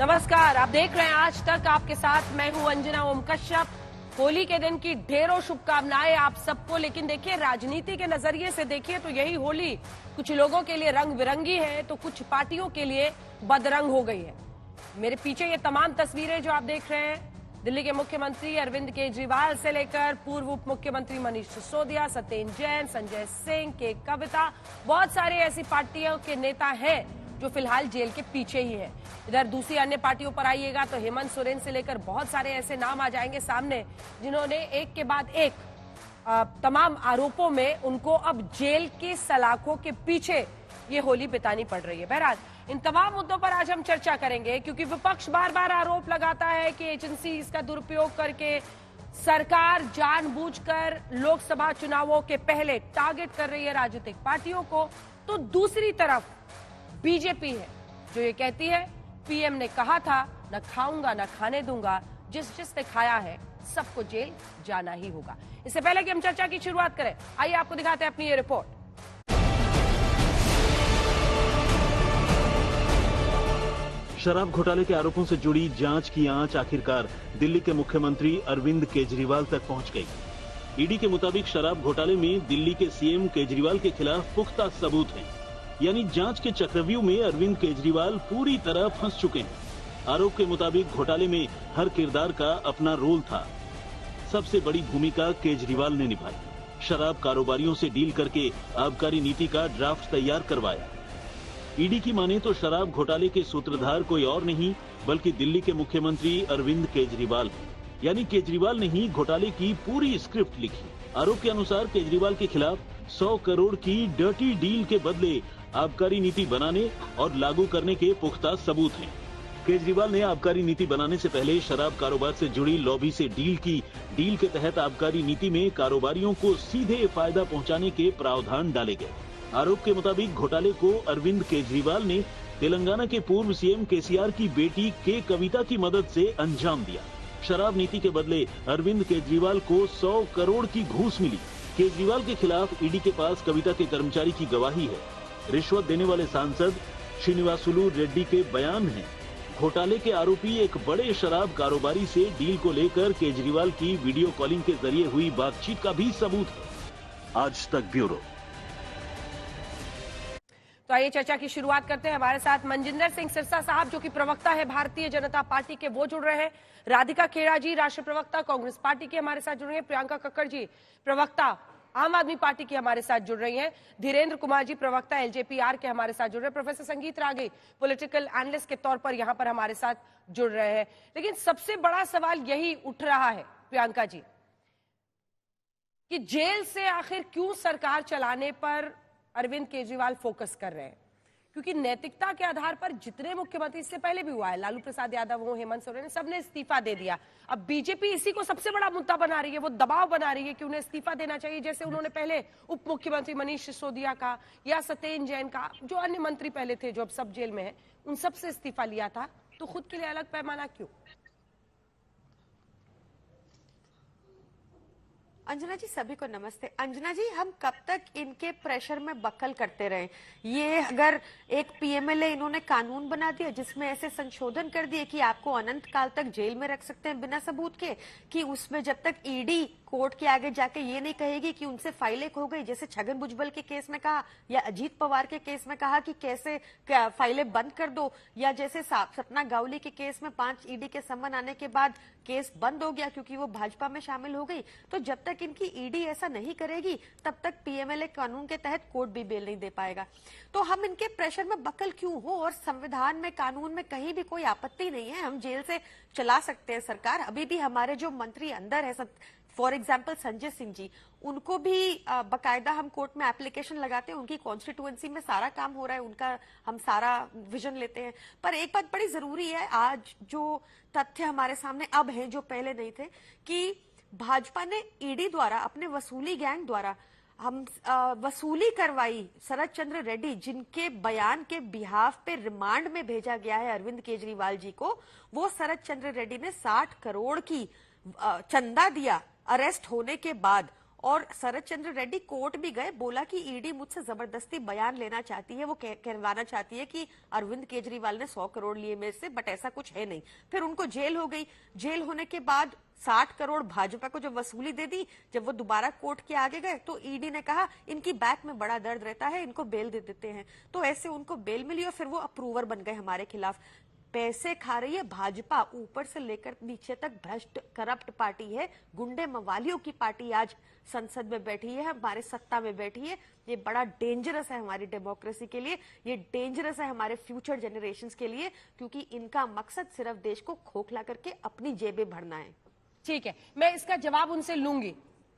नमस्कार, आप देख रहे हैं आज तक। आपके साथ मैं हूं अंजना ओम कश्यप। होली के दिन की ढेरों शुभकामनाएं आप सबको। लेकिन देखिए, राजनीति के नजरिए से देखिए तो यही होली कुछ लोगों के लिए रंग बिरंगी है तो कुछ पार्टियों के लिए बदरंग हो गई है। मेरे पीछे ये तमाम तस्वीरें जो आप देख रहे हैं, दिल्ली के मुख्यमंत्री अरविंद केजरीवाल से लेकर पूर्व उप मुख्यमंत्री मनीष सिसोदिया, सत्येंद्र जैन, संजय सिंह, के कविता, बहुत सारे ऐसी पार्टियों के नेता हैं जो फिलहाल जेल के पीछे ही है। इधर दूसरी अन्य पार्टियों पर आइएगा तो हेमंत सोरेन से लेकर बहुत सारे ऐसे नाम आ जाएंगे सामने जिन्होंने एक के बाद एक तमाम आरोपों में उनको अब जेल के सलाखों के पीछे ये होली बितानी पड़ रही है। बहरहाल इन तमाम मुद्दों पर आज हम चर्चा करेंगे, क्योंकि विपक्ष बार बार आरोप लगाता है कि एजेंसी इसका दुरुपयोग करके सरकार जानबूझकर लोकसभा चुनावों के पहले टारगेट कर रही है राजनीतिक पार्टियों को। तो दूसरी तरफ बीजेपी है जो ये कहती है पीएम ने कहा था न खाऊंगा न खाने दूंगा, जिसने खाया है सबको जेल जाना ही होगा। इससे पहले कि हम चर्चा की शुरुआत करें, आइए आपको दिखाते हैं अपनी ये रिपोर्ट। शराब घोटाले के आरोपों से जुड़ी जांच की आंच आखिरकार दिल्ली के मुख्यमंत्री अरविंद केजरीवाल तक पहुंच गई। ईडी के मुताबिक शराब घोटाले में दिल्ली के सीएम केजरीवाल के खिलाफ पुख्ता सबूत हैं। यानी जांच के चक्रव्यूह में अरविंद केजरीवाल पूरी तरह फंस चुके हैं। आरोप के मुताबिक घोटाले में हर किरदार का अपना रोल था। सबसे बड़ी भूमिका केजरीवाल ने निभाई। शराब कारोबारियों से डील करके आबकारी नीति का ड्राफ्ट तैयार करवाया। ईडी की माने तो शराब घोटाले के सूत्रधार कोई और नहीं बल्कि दिल्ली के मुख्यमंत्री अरविंद केजरीवाल हैं। यानी केजरीवाल ने ही घोटाले की पूरी स्क्रिप्ट लिखी। आरोप के अनुसार केजरीवाल के खिलाफ 100 करोड़ की डर्टी डील के बदले आबकारी नीति बनाने और लागू करने के पुख्ता सबूत हैं। केजरीवाल ने आबकारी नीति बनाने से पहले शराब कारोबार से जुड़ी लॉबी से डील की। डील के तहत आबकारी नीति में कारोबारियों को सीधे फायदा पहुंचाने के प्रावधान डाले गए। आरोप के मुताबिक घोटाले को अरविंद केजरीवाल ने तेलंगाना के पूर्व सीएम केसीआर की बेटी के कविता की मदद से अंजाम दिया। शराब नीति के बदले अरविंद केजरीवाल को 100 करोड़ की घूस मिली। केजरीवाल के खिलाफ ईडी के पास कविता के कर्मचारी की गवाही है। रिश्वत देने वाले सांसद श्रीनिवासुलु रेड्डी के बयान हैं। घोटाले के आरोपी एक बड़े शराब कारोबारी से डील को लेकर केजरीवाल की वीडियो कॉलिंग के जरिए हुई बातचीत का भी सबूत है। आज तक ब्यूरो। तो आइए चर्चा की शुरुआत करते हैं। हमारे साथ मनजिंदर सिंह सिरसा साहब जो कि प्रवक्ता है भारतीय जनता पार्टी के, वो जुड़ रहे हैं। राधिका खेड़ा जी राष्ट्रीय प्रवक्ता कांग्रेस पार्टी के हमारे साथ जुड़ रहे हैं। प्रियंका कक्कड़ जी प्रवक्ता आम आदमी पार्टी की हमारे साथ जुड़ रही हैं। धीरेन्द्र कुमार जी प्रवक्ता एलजेपीआर के हमारे साथ जुड़ रहे हैं। प्रोफेसर संगीत रागी पॉलिटिकल एनालिस्ट के तौर पर यहां पर हमारे साथ जुड़ रहे हैं। लेकिन सबसे बड़ा सवाल यही उठ रहा है प्रियंका जी कि जेल से आखिर क्यों सरकार चलाने पर अरविंद केजरीवाल फोकस कर रहे हैं, क्योंकि नैतिकता के आधार पर जितने मुख्यमंत्री इससे पहले भी हुआ है, लालू प्रसाद यादव हो, हेमंत सोरेन, सबने इस्तीफा दे दिया। अब बीजेपी इसी को सबसे बड़ा मुद्दा बना रही है, वो दबाव बना रही है कि उन्हें इस्तीफा देना चाहिए, जैसे उन्होंने पहले उप मुख्यमंत्री मनीष सिसोदिया का या सत्येंद्र जैन का, जो अन्य मंत्री पहले थे जो अब सब जेल में है, उन सबसे इस्तीफा लिया था। तो खुद के लिए अलग पैमाना क्यों? अंजना जी सभी को नमस्ते। अंजना जी, हम कब तक इनके प्रेशर में बकल करते रहे? ये अगर एक पीएमएलए इन्होंने कानून बना दिया जिसमें ऐसे संशोधन कर दिए कि आपको अनंत काल तक जेल में रख सकते हैं बिना सबूत के, कि उसमें जब तक ईडी कोर्ट के आगे जाके ये नहीं कहेगी कि उनसे फाइलें खो गई, जैसे छगन भुजबल के केस में कहा या अजीत पवार के केस में कहा कि कैसे फाइलें बंद कर दो, या जैसे सपना गावली के केस में 5 ईडी के सम्मन आने के बाद केस बंद हो गया क्योंकि वो भाजपा में शामिल हो गई। तो जब तक इनकी ईडी ऐसा नहीं करेगी तब तक पीएमएलए कानून के तहत कोर्ट भी बेल नहीं दे पाएगा। तो हम इनके प्रेशर में बकल क्यों हो? और संविधान में, कानून में कहीं भी कोई आपत्ति नहीं है, हम जेल से चला सकते हैं सरकार। अभी भी हमारे जो मंत्री अंदर है, फॉर एग्जाम्पल संजय सिंह जी, उनको भी बकायदा हम कोर्ट में एप्लीकेशन लगाते हैं, उनकी कॉन्स्टिट्यूएंसी में सारा काम हो रहा है, उनका हम सारा विजन लेते हैं। पर एक बात बड़ी जरूरी है, आज जो तथ्य हमारे सामने अब हैं जो पहले नहीं थे, कि भाजपा ने ईडी द्वारा, अपने वसूली गैंग द्वारा हम वसूली करवाई शरद चंद्र रेड्डी, जिनके बयान के बिहाफ पे रिमांड में भेजा गया है अरविंद केजरीवाल जी को, वो शरद चंद्र रेड्डी ने 60 करोड़ की चंदा दिया अरेस्ट होने के बाद, और शरद चंद्र रेड्डी कोर्ट भी गए, बोला कि ईडी मुझसे जबरदस्ती बयान लेना चाहती है, वो कहवाना चाहती है कि अरविंद केजरीवाल ने 100 करोड़ लिए मेरे से, बट ऐसा कुछ है नहीं। फिर उनको जेल हो गई, जेल होने के बाद 60 करोड़ भाजपा को जब वसूली दे दी, जब वो दोबारा कोर्ट के आगे गए तो ईडी ने कहा इनकी बैक में बड़ा दर्द रहता है, इनको बेल दे देते हैं। तो ऐसे उनको बेल मिली और फिर वो अप्रूवर बन गए हमारे खिलाफ। पैसे खा रही है भाजपा, ऊपर से लेकर नीचे तक भ्रष्ट करप्ट पार्टी है, गुंडे मवालियों की पार्टी आज संसद में बैठी है, हमारे सत्ता में बैठी है। ये बड़ा डेंजरस है हमारी डेमोक्रेसी के लिए, ये डेंजरस है हमारे फ्यूचर जनरेशंस के लिए, क्योंकि इनका मकसद सिर्फ देश को खोखला करके अपनी जेबें भरना है। ठीक है, मैं इसका जवाब उनसे लूंगी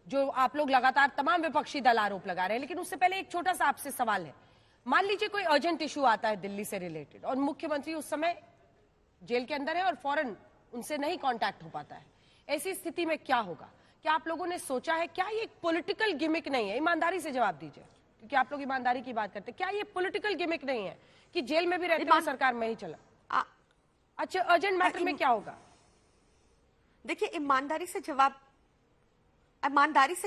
जो आप लोग लगातार तमाम विपक्षी दल आरोप लगा रहे हैं, लेकिन उससे पहले एक छोटा सा आपसे सवाल है। मान लीजिए कोई अर्जेंट इशू आता है दिल्ली से रिलेटेड और मुख्यमंत्री उस समय जेल के अंदर है और फौरन उनसे नहीं कांटेक्ट हो पाता है, ऐसी स्थिति में क्या होगा? क्या आप लोगों ने सोचा है, क्या ये एक पॉलिटिकल गिमिक नहीं है? ईमानदारी से जवाब दीजिए, क्योंकि आप लोग ईमानदारी की बात करते हैं। क्या ये पॉलिटिकल गिमिक नहीं है कि जेल में भी रहते हो सरकार में ही चला? अच्छा, अर्जेंट मैटर में क्या होगा? देखिए, ईमानदारी से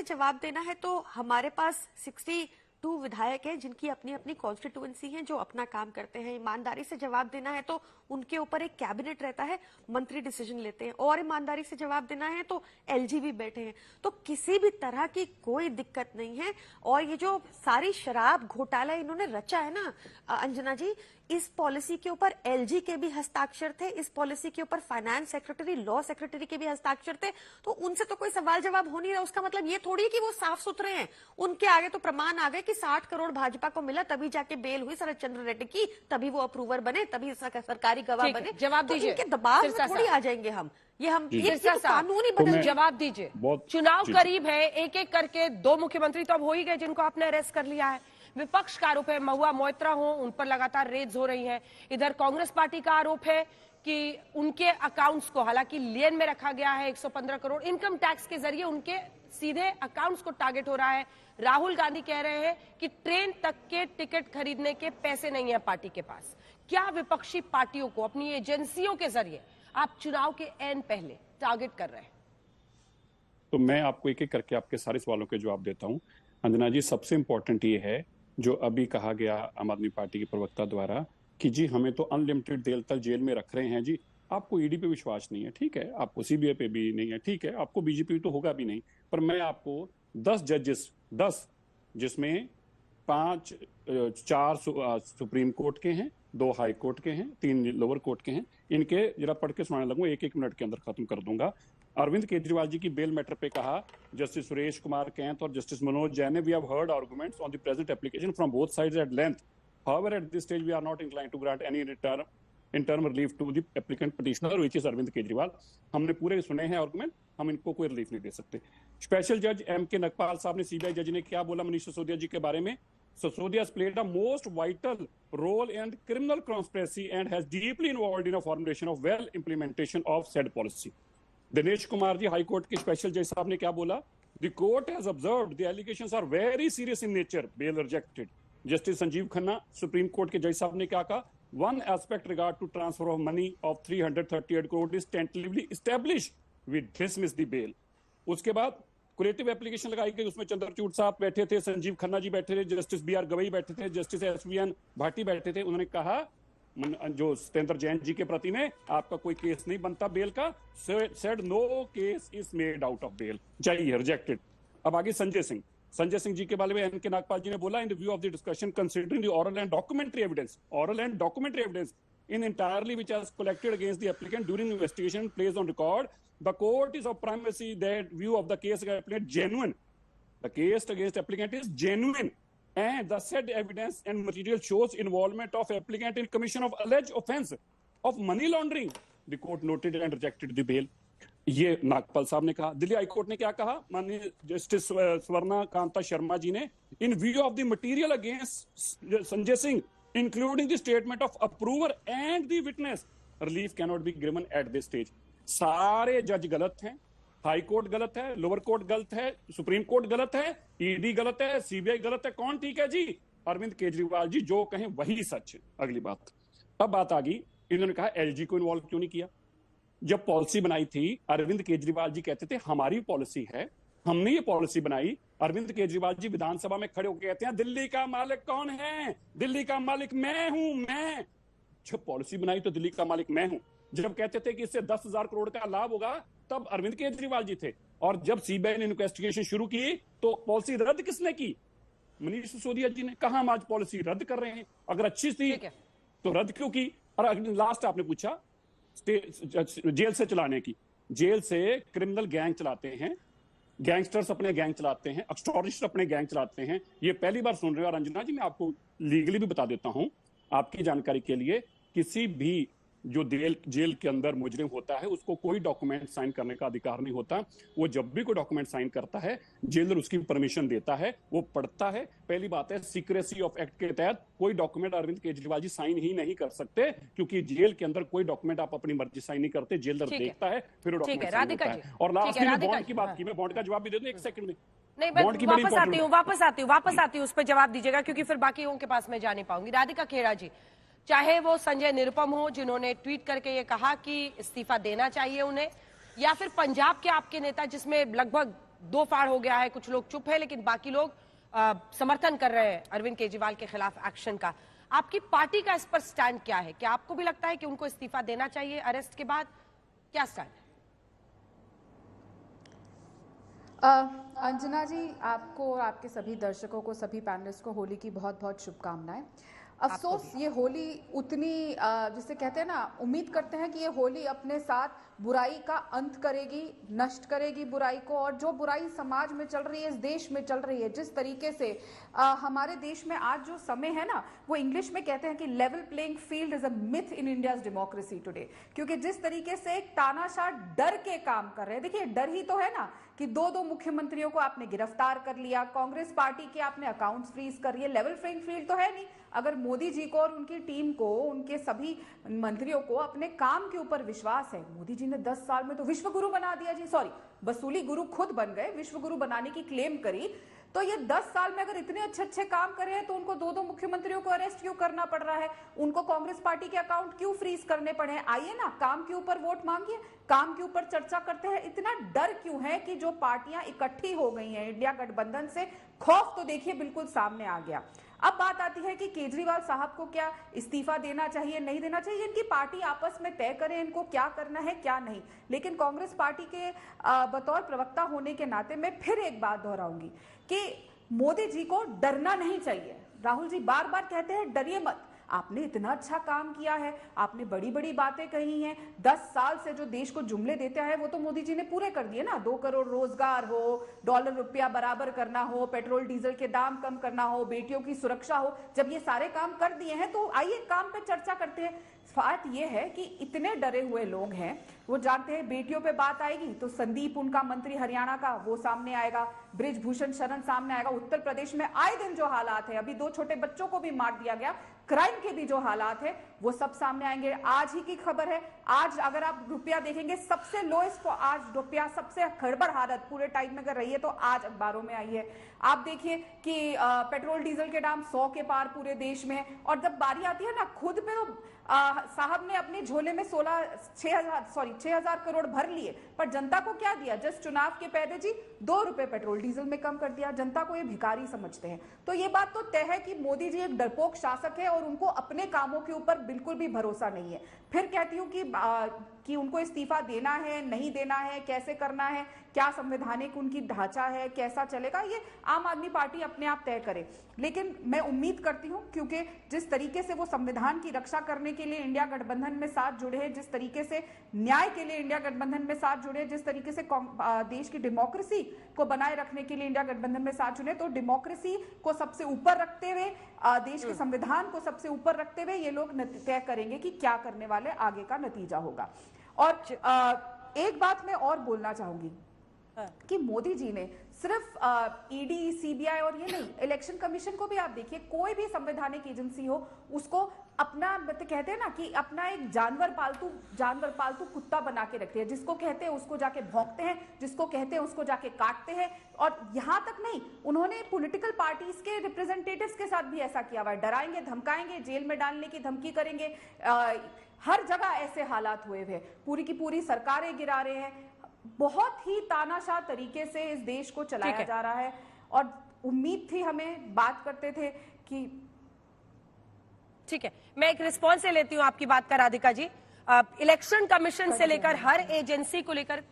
जवाब देना है तो हमारे पास 62 विधायक हैं जिनकी अपनी अपनी कॉन्स्टिट्यूएंसी है, जो अपना काम करते हैं। ईमानदारी से जवाब देना है तो उनके ऊपर एक कैबिनेट रहता है, मंत्री डिसीजन लेते हैं। और ईमानदारी से जवाब देना है तो एलजी भी बैठे हैं। तो किसी भी तरह की कोई दिक्कत नहीं है। और ये जो सारी शराब घोटाला इन्होंने रचा है ना अंजना जी, इस पॉलिसी के ऊपर एलजी के भी हस्ताक्षर थे, इस पॉलिसी के ऊपर फाइनेंस सेक्रेटरी, लॉ सेक्रेटरी के भी हस्ताक्षर थे। तो उनसे तो कोई सवाल जवाब हो नहीं रहा। उसका मतलब ये थोड़ी है कि वो साफ सुथरे हैं। उनके आगे तो प्रमाण आ गए कि 60 करोड़ भाजपा को मिला, तभी जाके बेल हुई शरद चंद्र रेड्डी की, तभी वो अप्रूवर बने, तभी सरकारी गवाह बने। जवाब दीजिए। इनके दबाव में थोड़ी आ जाएंगे हम। ये तो कानूनी बदल। जवाब दीजिए। चुनाव करीब है, एक एक करके 2 मुख्यमंत्री तो अब हो ही गए जिनको आपने अरेस्ट कर लिया है। विपक्ष का आरोप है महुआ मोइत्रा हो, उन पर लगातार रेड्स हो रही हैं। इधर कांग्रेस पार्टी का आरोप है कि उनके अकाउंट्स को हालांकि लेन में रखा गया है 115 करोड़, इनकम टैक्स के जरिए उनके सीधे अकाउंट्स को टारगेट हो रहा है। राहुल गांधी कह रहे हैं कि ट्रेन तक के टिकट खरीदने के पैसे नहीं है पार्टी के पास। क्या विपक्षी पार्टियों को अपनी एजेंसियों के जरिए आप चुनाव के एन पहले टारगेट कर रहे हैं? तो मैं आपको एक एक करके आपके सारे सवालों के जवाब देता हूं। अंजना जी, सबसे इंपॉर्टेंट ये है जो अभी कहा गया आम आदमी पार्टी के प्रवक्ता द्वारा कि जी हमें तो अनलिमिटेड देर तक जेल में रख रहे हैं। जी, आपको ईडी पे विश्वास नहीं है, ठीक है, आपको सीबीआई पे भी नहीं है, ठीक है, आपको बीजेपी तो होगा भी नहीं, पर मैं आपको 10 जजेस, 10 जिसमें 4 सुप्रीम कोर्ट के हैं, 2 हाई कोर्ट के हैं, 3 लोअर कोर्ट के हैं, इनके जरा पढ़ के सुनाने लगूंगा, 1-1 मिनट के अंदर खत्म कर दूंगा। अरविंद केजरीवाल जी की बेल मैटर पे कहा जस्टिस सुरेश कुमार कैंत और जस्टिस मनोज जैन ने, we have heard arguments on the present application from both sides at length, however at this stage we are not inclined to grant any interim relief to the applicant petitioner which is Arvind Kejriwal. हमने पूरे सुने हैं argument, हम इनको कोई relief नहीं दे सकते। Special जज M.K. नकपाल साहब ने, सीबीआई जज ने क्या बोला मनीष सिसोदिया जी के बारे में? Sisodia has played a most vital role in criminal conspiracy and has deeply involved in a formulation of well implementation of said policy. Dinesh Kumar ji high court के स्पेशल जज साहब ने क्या बोला? The court has observed the allegations are very serious in nature, bail rejected. Justice Sanjeev Khanna supreme court के जज साहब ने क्या कहा? One aspect regard to transfer of money of 338 crore is tentatively established. We dismiss the bail. उसके बाद कुलेटिव application लगाई गई, उसमें चंद्रचूड़ साहब बैठे थे, संजीव खन्ना जी बैठे थे, जस्टिस BR गवई बैठे थे, जस्टिस SVN भाटी बैठे थे। उन्होंने कहा जो सत्येंद्र जैन जी के प्रति में आपका कोई केस नहीं बनता बेल का, said no case is made out of bail, चाहिए रिजेक्टेड। अब आगे संजय सिंह जी के बारे में N.K. नागपाल जी ने बोला, in the view of the discussion considering the oral and documentary evidence in entirely which has collected against the applicant during investigation placed on record, the court is of primacy that view of the case against applicant genuine. The case against applicant is genuine and the said evidence and material shows involvement of applicant in commission of alleged offense of money laundering. The court noted and rejected the bail. ये नागपाल साहब ने कहा। Delhi high court ने क्या कहा? माननीय justice Swarna Kanta Sharma ji ने, इन view of the material against Sanjay Singh including the statement of approver and the witness, relief cannot be given at this stage. सारे जज गलत हैं, हाई कोर्ट गलत है, लोअर कोर्ट गलत है, सुप्रीम कोर्ट गलत है, ईडी गलत है, सीबीआई गलत है, कौन ठीक है जी? अरविंद केजरीवाल जी जो कहें वही सच है। अगली बात, अब बात आ गई, इन्होंने कहा एलजी को इन्वॉल्व क्यों नहीं किया? जब पॉलिसी बनाई थी अरविंद केजरीवाल जी कहते थे हमारी पॉलिसी है, हमने ये पॉलिसी बनाई। अरविंद केजरीवाल जी विधानसभा में खड़े होकर कहते हैं दिल्ली का मालिक कौन है, दिल्ली का मालिक मैं हूं। मैं जब पॉलिसी बनाई तो दिल्ली का मालिक मैं हूं। जब कहते थे कि इससे 10,000 करोड़ का लाभ होगा तब अरविंद केजरीवाल जी थे। और जब सीबीआई ने इन्वेस्टिगेशन शुरू की तो पॉलिसी रद्द किसने की? मनीष सिसोदिया जी ने। कहा हम आज पॉलिसी रद्द कर रहे हैं, अगर अच्छी थी तो रद्द क्यों की? और लास्ट आपने पूछा जेल से चलाने की। जेल से क्रिमिनल गैंग चलाते हैं, गैंगस्टर्स अपने गैंग चलाते हैं, एक्सटॉर्शनिस्ट अपने गैंग चलाते हैं। ये पहली बार सुन रहे हो। और अंजना जी मैं आपको लीगली भी बता देता हूं आपकी जानकारी के लिए, किसी भी जो जेल के अंदर मुजरिम होता है उसको कोई डॉक्यूमेंट साइन करने का अधिकार नहीं होता। वो जब भी कोई डॉक्यूमेंट साइन करता है जेलर उसकी परमिशन देता है, वो पढ़ता है। पहली बात है सीक्रेसी ऑफ एक्ट के तहत कोई डॉक्यूमेंट अरविंद केजरीवाल जी साइन ही नहीं कर सकते, क्योंकि जेल के अंदर कोई डॉक्यूमेंट आप अपनी मर्जी साइन नहीं करते, जेलर देखता है फिर वो डॉक्यूमेंट साइन होता है। और लास्ट में बॉन्ड की बात की, मैं बॉन्ड का जवाब भी दे दूं 1 सेकंड में। नहीं, मैं वापस आती हूँ उस पर जवाब दीजिएगा, क्योंकि फिर बाकियों के पास मैं जा नहीं पाऊंगी। राधिका खेड़ा जी, चाहे वो संजय निरुपम हो जिन्होंने ट्वीट करके ये कहा कि इस्तीफा देना चाहिए उन्हें, या फिर पंजाब के आपके नेता जिसमें लगभग 2 फाड़ हो गया है, कुछ लोग चुप है लेकिन बाकी लोग समर्थन कर रहे हैं अरविंद केजरीवाल के खिलाफ एक्शन का, आपकी पार्टी का इस पर स्टैंड क्या है? क्या आपको भी लगता है कि उनको इस्तीफा देना चाहिए अरेस्ट के बाद? क्या स्टैंड है? अंजना जी, आपको और आपके सभी दर्शकों को, सभी पैनलिस्ट को होली की बहुत बहुत शुभकामनाएं। अफसोस ये होली उतनी जिसे कहते हैं ना, उम्मीद करते हैं कि ये होली अपने साथ बुराई का अंत करेगी, नष्ट करेगी बुराई को। और जो बुराई समाज में चल रही है, इस देश में चल रही है, जिस तरीके से हमारे देश में आज जो समय है ना, वो इंग्लिश में कहते हैं कि level playing field is a myth in India's democracy today. क्योंकि जिस तरीके से एक तानाशाह डर के काम कर रहे हैं, देखिए डर ही तो है ना कि 2 मुख्यमंत्रियों को आपने गिरफ्तार कर लिया, कांग्रेस पार्टी के आपने अकाउंट्स फ्रीज कर लिए। लेवल प्लेइंग फील्ड तो है नहीं। अगर मोदी जी को और उनकी टीम को, उनके सभी मंत्रियों को अपने काम के ऊपर विश्वास है, मोदी जी ने 10 साल में तो विश्व गुरु बना दिया जी, सॉरी वसूली गुरु खुद बन गए, विश्व गुरु बनाने की क्लेम करी। तो ये 10 साल में अगर इतने अच्छे काम कर रहे हैं तो उनको 2 मुख्यमंत्रियों को अरेस्ट क्यों करना पड़ रहा है? उनको कांग्रेस पार्टी के अकाउंट क्यों फ्रीज करने पड़े हैं? आइए ना, काम के ऊपर वोट मांगिए, काम के ऊपर चर्चा करते हैं। इतना डर क्यों है कि जो पार्टियां इकट्ठी हो गई हैं इंडिया गठबंधन से, खौफ तो देखिए बिल्कुल सामने आ गया। अब बात आती है कि केजरीवाल साहब को क्या इस्तीफा देना चाहिए, नहीं देना चाहिए, इनकी पार्टी आपस में तय करे इनको क्या करना है क्या नहीं। लेकिन कांग्रेस पार्टी के बतौर प्रवक्ता होने के नाते मैं फिर एक बात दोहराऊंगी कि मोदी जी को डरना नहीं चाहिए। राहुल जी बार बार कहते हैं डरिए मत, आपने इतना अच्छा काम किया है, आपने बड़ी बड़ी बातें कही हैं, 10 साल से जो देश को जुमले देते हैं वो तो मोदी जी ने पूरे कर दिए ना। 2 करोड़ रोजगार हो, डॉलर रुपया बराबर करना हो, पेट्रोल डीजल के दाम कम करना हो, बेटियों की सुरक्षा हो, जब ये सारे काम कर दिए हैं तो आइए काम पे चर्चा करते हैं। बात यह है कि इतने डरे हुए लोग हैं, वो जानते हैं बेटियों पे बात आएगी तो संदीप उनका मंत्री हरियाणा का वो सामने आएगा, बृजभूषण शरण सामने आएगा, उत्तर प्रदेश में आए दिन जो हालात है, अभी 2 छोटे बच्चों को भी मार दिया गया, क्राइम के भी जो हालात है वो सब सामने आएंगे। आज ही की खबर है, आज अगर आप रुपया देखेंगे सबसे लोएस्ट, तो आज रुपया सबसे गड़बड़ हालत पूरे टाइम में अगर रही है तो आज अखबारों में आई है। आप देखिए कि पेट्रोल डीजल के दाम 100 के पार पूरे देश में। और जब बारी आती है ना खुद पे, तो साहब ने अपने झोले में 6,000 करोड़ भर लिए, पर जनता को क्या दिया? जस्ट चुनाव के पहले जी 2 रुपए पेट्रोल डीजल में कम कर दिया। जनता को ये भिखारी समझते हैं। तो ये बात तो तय है कि मोदी जी एक डरपोक शासक है और उनको अपने कामों के ऊपर बिल्कुल भी भरोसा नहीं है। फिर कहती हूं कि उनको इस्तीफा देना है, नहीं देना है, कैसे करना है, क्या संवैधानिक उनकी ढांचा है, कैसा चलेगा, ये आम आदमी पार्टी अपने आप तय करे। लेकिन मैं उम्मीद करती हूं, क्योंकि जिस तरीके से वो संविधान की रक्षा करने के लिए इंडिया गठबंधन में साथ जुड़े हैं, जिस तरीके से न्याय के लिए इंडिया गठबंधन में साथ जुड़े, जिस तरीके से देश की डेमोक्रेसी को बनाए रखने के लिए इंडिया गठबंधन में साथ जुड़े, तो डेमोक्रेसी को सबसे ऊपर रखते हुए, देश के संविधान को सबसे ऊपर रखते हुए ये लोग तय करेंगे कि क्या करने वाले, आगे का नतीजा होगा। और एक बात मैं और बोलना चाहूंगी कि मोदी जी ने सिर्फ ईडी, सीबीआई और ये नहीं, इलेक्शन कमीशन को भी आप देखिए, कोई भी संवैधानिक एजेंसी हो उसको अपना, कहते हैं ना कि अपना एक जानवर पालतू कुत्ता बना के रखते हैं। जिसको कहते हैं उसको जाके भौंकते हैं, जिसको कहते हैं उसको जाके काटते हैं। और यहां तक नहीं, उन्होंने पॉलिटिकल पार्टीज के रिप्रेजेंटेटिव्स के साथ भी ऐसा किया हुआ है। डराएंगे, धमकाएंगे, जेल में डालने की धमकी करेंगे। हर जगह ऐसे हालात हुए हैं, पूरी की पूरी सरकारें गिरा रहे हैं। बहुत ही तानाशाह तरीके से इस देश को चलाया जा रहा है और उम्मीद थी हमें, बात करते थे कि ठीक है। मैं एक रिस्पॉन्स ले लेती हूँ आपकी बात का राधिका जी। इलेक्शन कमीशन से लेकर हर एजेंसी को लेकर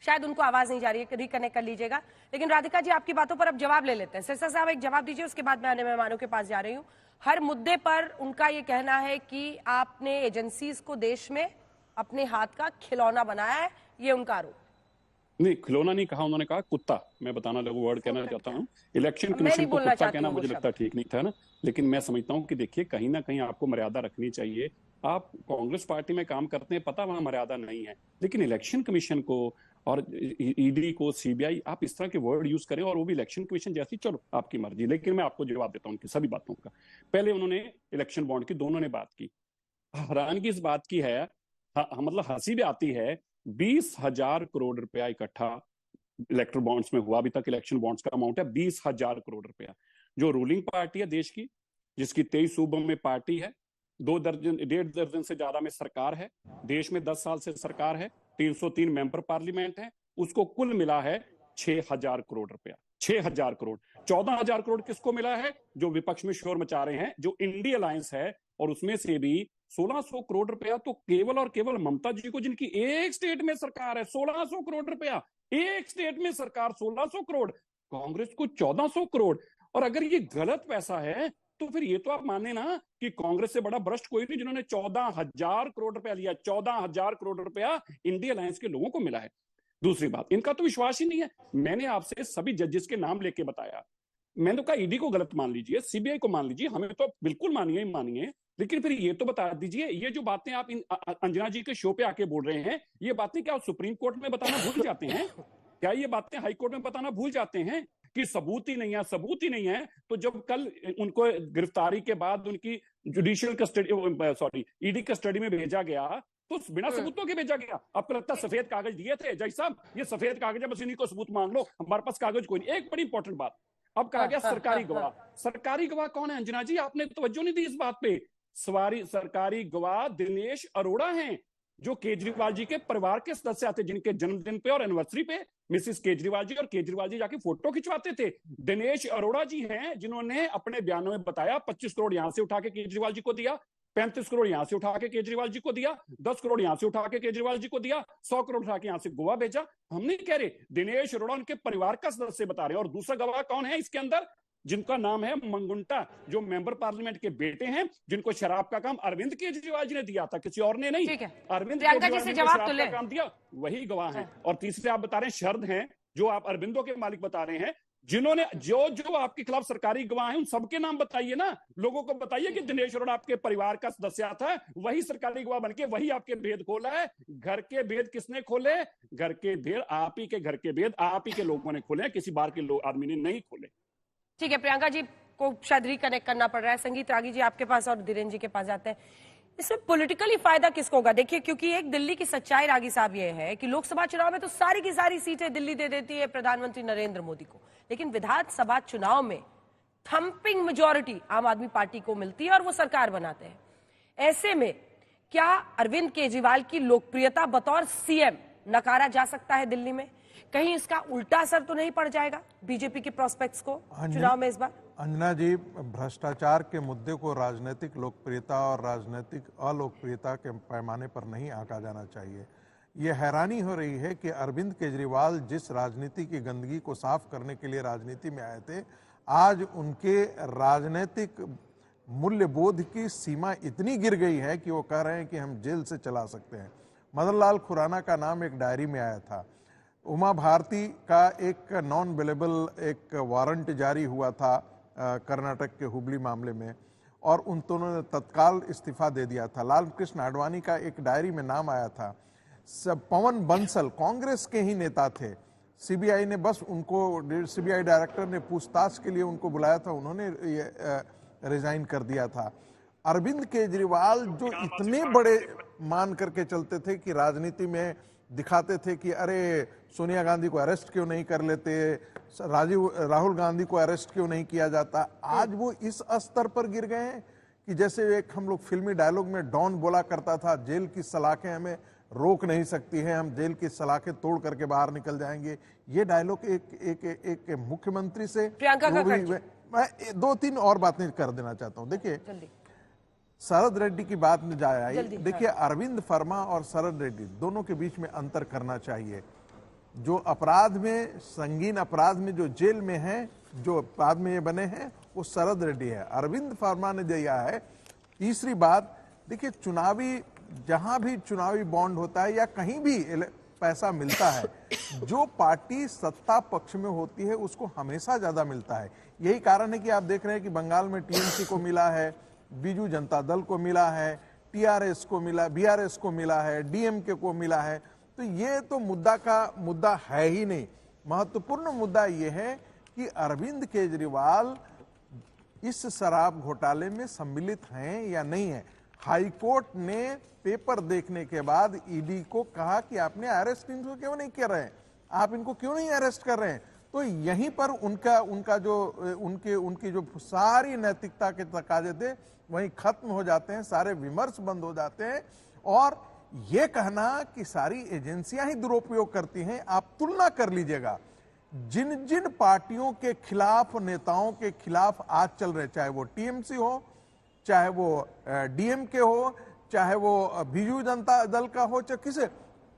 शायद उनको आवाज नहीं जा रही है, रिकनेक्ट कर लीजिएगा। लेकिन राधिका जी आपकी बातों पर अब जवाब ले लेते हैं। सिरसा साहब एक जवाब दीजिए, उसके बाद मैं अन्य मेहमानों के पास जा रही हूँ। हर मुद्दे पर उनका ये कहना है कि आपने एजेंसीज को देश में अपने हाथ का खिलौना बनाया है, ये उनका आरोप। नहीं, खिलौना नहीं कहा, उन्होंने कहा कुत्ता। मैं बताना लोगों वर्ड कहना चाहता हूँ, इलेक्शन कमीशन को कुत्ता कहना मुझे लगता ठीक नहीं था ना, लेकिन मैं समझता हूँ कि देखिए कहीं ना कहीं आपको मर्यादा रखनी चाहिए। आप कांग्रेस पार्टी में काम करते हैं, पता वहां मर्यादा नहीं है, लेकिन इलेक्शन कमीशन को और ईडी को, सीबीआई, आप इस तरह के वर्ड यूज करें और वो भी इलेक्शन कमीशन जैसी, चलो आपकी मर्जी। लेकिन मैं आपको जवाब देता हूँ उनकी सभी बातों का। पहले उन्होंने इलेक्शन बॉन्ड की दोनों ने बात की, हैरानगी इस बात की है, मतलब हंसी भी आती है, 20,000 करोड़ रुपया इकट्ठा इलेक्टर बॉन्ड्स में हुआ। अभी तक इलेक्शन बॉन्ड्स का अमाउंट है 20,000 करोड़ रुपया। जो रूलिंग पार्टी है देश की, जिसकी 23 सूबों में पार्टी है, 1.5 दर्जन से ज्यादा में सरकार है, देश में 10 साल से सरकार है, 303 मेंबर पार्लियामेंट है, उसको कुल मिला है 6,000 करोड़ रुपया। 6,000 करोड़। 14,000 करोड़ किसको मिला है? जो विपक्ष में शोर मचा रहे हैं, जो इंडिया अलायंस है, और उसमें से भी 1,600 करोड़ रुपया तो केवल और केवल ममता जी को, जिनकी एक स्टेट में सरकार है। 1,600 करोड़ रुपया एक स्टेट में सरकार, 1,600 करोड़, कांग्रेस को 1,400 करोड़। और अगर ये गलत पैसा है तो फिर ये तो आप माने ना कि कांग्रेस से बड़ा भ्रष्ट कोई नहीं, जिन्होंने 14,000 करोड़ रुपया लिया। 14,000 करोड़ रुपया इंडिया अलायंस के लोगों को मिला है। दूसरी बात, इनका तो विश्वास ही नहीं है। मैंने आपसे सभी जजेस के नाम लेके बताया। मैंने तो कहा ईडी को गलत मान लीजिए, सीबीआई को मान लीजिए, हमें तो बिल्कुल मानिए ही मानिए, लेकिन फिर ये तो बता दीजिए, ये जो बातें आप अंजना जी के शो पे आके बोल रहे हैं, ये बातें क्या आप सुप्रीम कोर्ट में बताना भूल जाते हैं? क्या ये बातें हाई कोर्ट में बताना भूल जाते हैं कि सबूत ही नहीं है, सबूत ही नहीं है? तो जब कल उनको गिरफ्तारी के बाद उनकी judicial custody, sorry, ED custody में भेजा गया, तो बिना सबूतों के भेजा गया। आपको लगता है सफेद कागज दिए थे जज साहब? ये सफेद कागज है, बस इन्हीं को सबूत मांग लो, हमारे पास कागज कोई नहीं। एक बड़ी इंपॉर्टेंट बात, अब कहा गया सरकारी गवाह। सरकारी गवाह कौन है अंजना जी? आपने तवज्जो नहीं दी इस बात पे। सरकारी गवाह दिनेश अरोड़ा हैं, जो केजरीवाल जी के परिवार के सदस्य आते, जिनके जन्मदिन पे और एनिवर्सरी पे मिसिस केजरीवाल जी और केजरीवाल जी जाके फोटो खिंचवाते थे। दिनेश अरोड़ा जी हैं जिन्होंने अपने बयानों में बताया 25 करोड़ यहां से उठा के केजरीवाल जी को दिया, 35 करोड़ यहां से उठा के केजरीवाल जी को दिया, 10 करोड़ यहां से उठा के केजरीवाल जी को दिया, 100 करोड़ उठा के यहां से गोवा भेजा। हम नहीं कह रहे, दिनेश अरोड़ा उनके परिवार का सदस्य बता रहे हैं। और दूसरा गवाह कौन है इसके अंदर? जिनका नाम है मंगुंटा, जो मेंबर पार्लियामेंट के बेटे हैं, जिनको शराब का काम अरविंद केजरीवाल जी ने दिया था, किसी और ने नहीं। अरविंद केजरीवाल जी ने शराब का काम दिया, वही गवाह हैं। और तीसरे आप बता रहे हैं शरद हैं, जो आप अरविंदो के मालिक बता रहे हैं, जिन्होंने जो आपके खिलाफ सरकारी गवाह हैं, उन सबके नाम बताइए ना, लोगों को बताइए कि दिनेश अरोड़ा आपके परिवार का सदस्य था, वही सरकारी गवाह बनके वही आपके भेद खोला है। घर के भेद किसने खोले? घर के भेद आप ही के, घर के भेद आप ही के लोगों ने खोले, किसी बाहर के आदमी ने नहीं खोले। ठीक है, प्रियंका जी को शायद रिकनेक्ट करना पड़ रहा है। संगीत रागी जी आपके पास और धीरेन्द्र जी के पास जाते हैं। इसमें पॉलिटिकली फायदा किसको होगा? देखिए, क्योंकि एक दिल्ली की सच्चाई रागी साहब ये है कि लोकसभा चुनाव में तो सारी की सारी सीटें दिल्ली दे देती है प्रधानमंत्री नरेंद्र मोदी को, लेकिन विधानसभा चुनाव में थंपिंग मेजॉरिटी आम आदमी पार्टी को मिलती है और वो सरकार बनाते हैं। ऐसे में क्या अरविंद केजरीवाल की लोकप्रियता बतौर सीएम नकारा जा सकता है दिल्ली में? कहीं इसका उल्टा असर तो नहीं पड़ जाएगा बीजेपी के प्रोस्पेक्ट्स को चुनाव में इस बार? अंजना जी, भ्रष्टाचार के मुद्दे को राजनीतिक लोकप्रियता और राजनीतिक अलोकप्रियता के पैमाने पर नहीं आंका जाना चाहिए। ये हैरानी हो रही है कि अरविंद केजरीवाल जिस राजनीति की गंदगी को साफ करने के लिए राजनीति में आए थे, आज उनके राजनीतिक मूल्यबोध की सीमा इतनी गिर गई है कि वो कह रहे हैं कि हम जेल से चला सकते हैं। मदन लाल खुराना का नाम एक डायरी में आया था। उमा भारती का एक नॉन अवेलेबल एक वारंट जारी हुआ था कर्नाटक के हुबली मामले में, और उन दोनों ने तत्काल इस्तीफा दे दिया था। लाल कृष्ण आडवाणी का एक डायरी में नाम आया था। पवन बंसल कांग्रेस के ही नेता थे, सीबीआई ने बस उनको, सीबीआई डायरेक्टर ने पूछताछ के लिए उनको बुलाया था, उन्होंने रिजाइन कर दिया था। अरविंद केजरीवाल जो इतने बड़े मान करके चलते थे कि राजनीति में दिखाते थे कि अरे सोनिया गांधी को अरेस्ट क्यों नहीं कर लेते, राहुल गांधी को अरेस्ट क्यों नहीं किया जाता, आज वो इस स्तर पर गिर गए हैं कि जैसे एक हम लोग फिल्मी डायलॉग में डॉन बोला करता था, जेल की सलाखें हमें रोक नहीं सकती है, हम जेल की सलाखें तोड़ करके बाहर निकल जाएंगे। ये डायलॉग एक मुख्यमंत्री से प्रियंका जो का भी, मैं 2-3 और बातें कर देना चाहता हूं। देखिए, जल्दी शरद रेड्डी की बात में जाए आई, जल्दी, देखिए अरविंद वर्मा और शरद रेड्डी दोनों के बीच में अंतर करना चाहिए। जो अपराध में, संगीन अपराध में जो जेल में है, जो अपराध में ये बने हैं, वो शरद रेड्डी है। अरविंद वर्मा ने दिया है। तीसरी बात, देखिए चुनावी, जहां भी चुनावी बॉन्ड होता है या कहीं भी पैसा मिलता है, जो पार्टी सत्ता पक्ष में होती है उसको हमेशा ज्यादा मिलता है। यही कारण है कि आप देख रहे हैं कि बंगाल में टीएमसी को मिला है, बीजू जनता दल को मिला है, टीआरएस को मिला, बीआरएस को मिला है, डीएमके को मिला है। तो ये तो मुद्दा है ही नहीं। महत्वपूर्ण मुद्दा ये है कि अरविंद केजरीवाल इस शराब घोटाले में सम्मिलित हैं या नहीं है। हाईकोर्ट ने पेपर देखने के बाद ईडी को कहा कि आपने अरेस्ट इनको क्यों नहीं कर रहे हैं, आप इनको क्यों नहीं अरेस्ट कर रहे हैं। तो यहीं पर उनकी जो सारी नैतिकता के तकाजे थे वहीं खत्म हो जाते हैं, सारे विमर्श बंद हो जाते हैं। और ये कहना कि सारी एजेंसियां ही दुरुपयोग करती हैं, आप तुलना कर लीजिएगा जिन जिन पार्टियों के खिलाफ, नेताओं के खिलाफ आज चल रहे, चाहे वो टीएमसी हो, चाहे वो डीएमके हो, चाहे वो बीजू जनता दल का हो, चाहे किसे,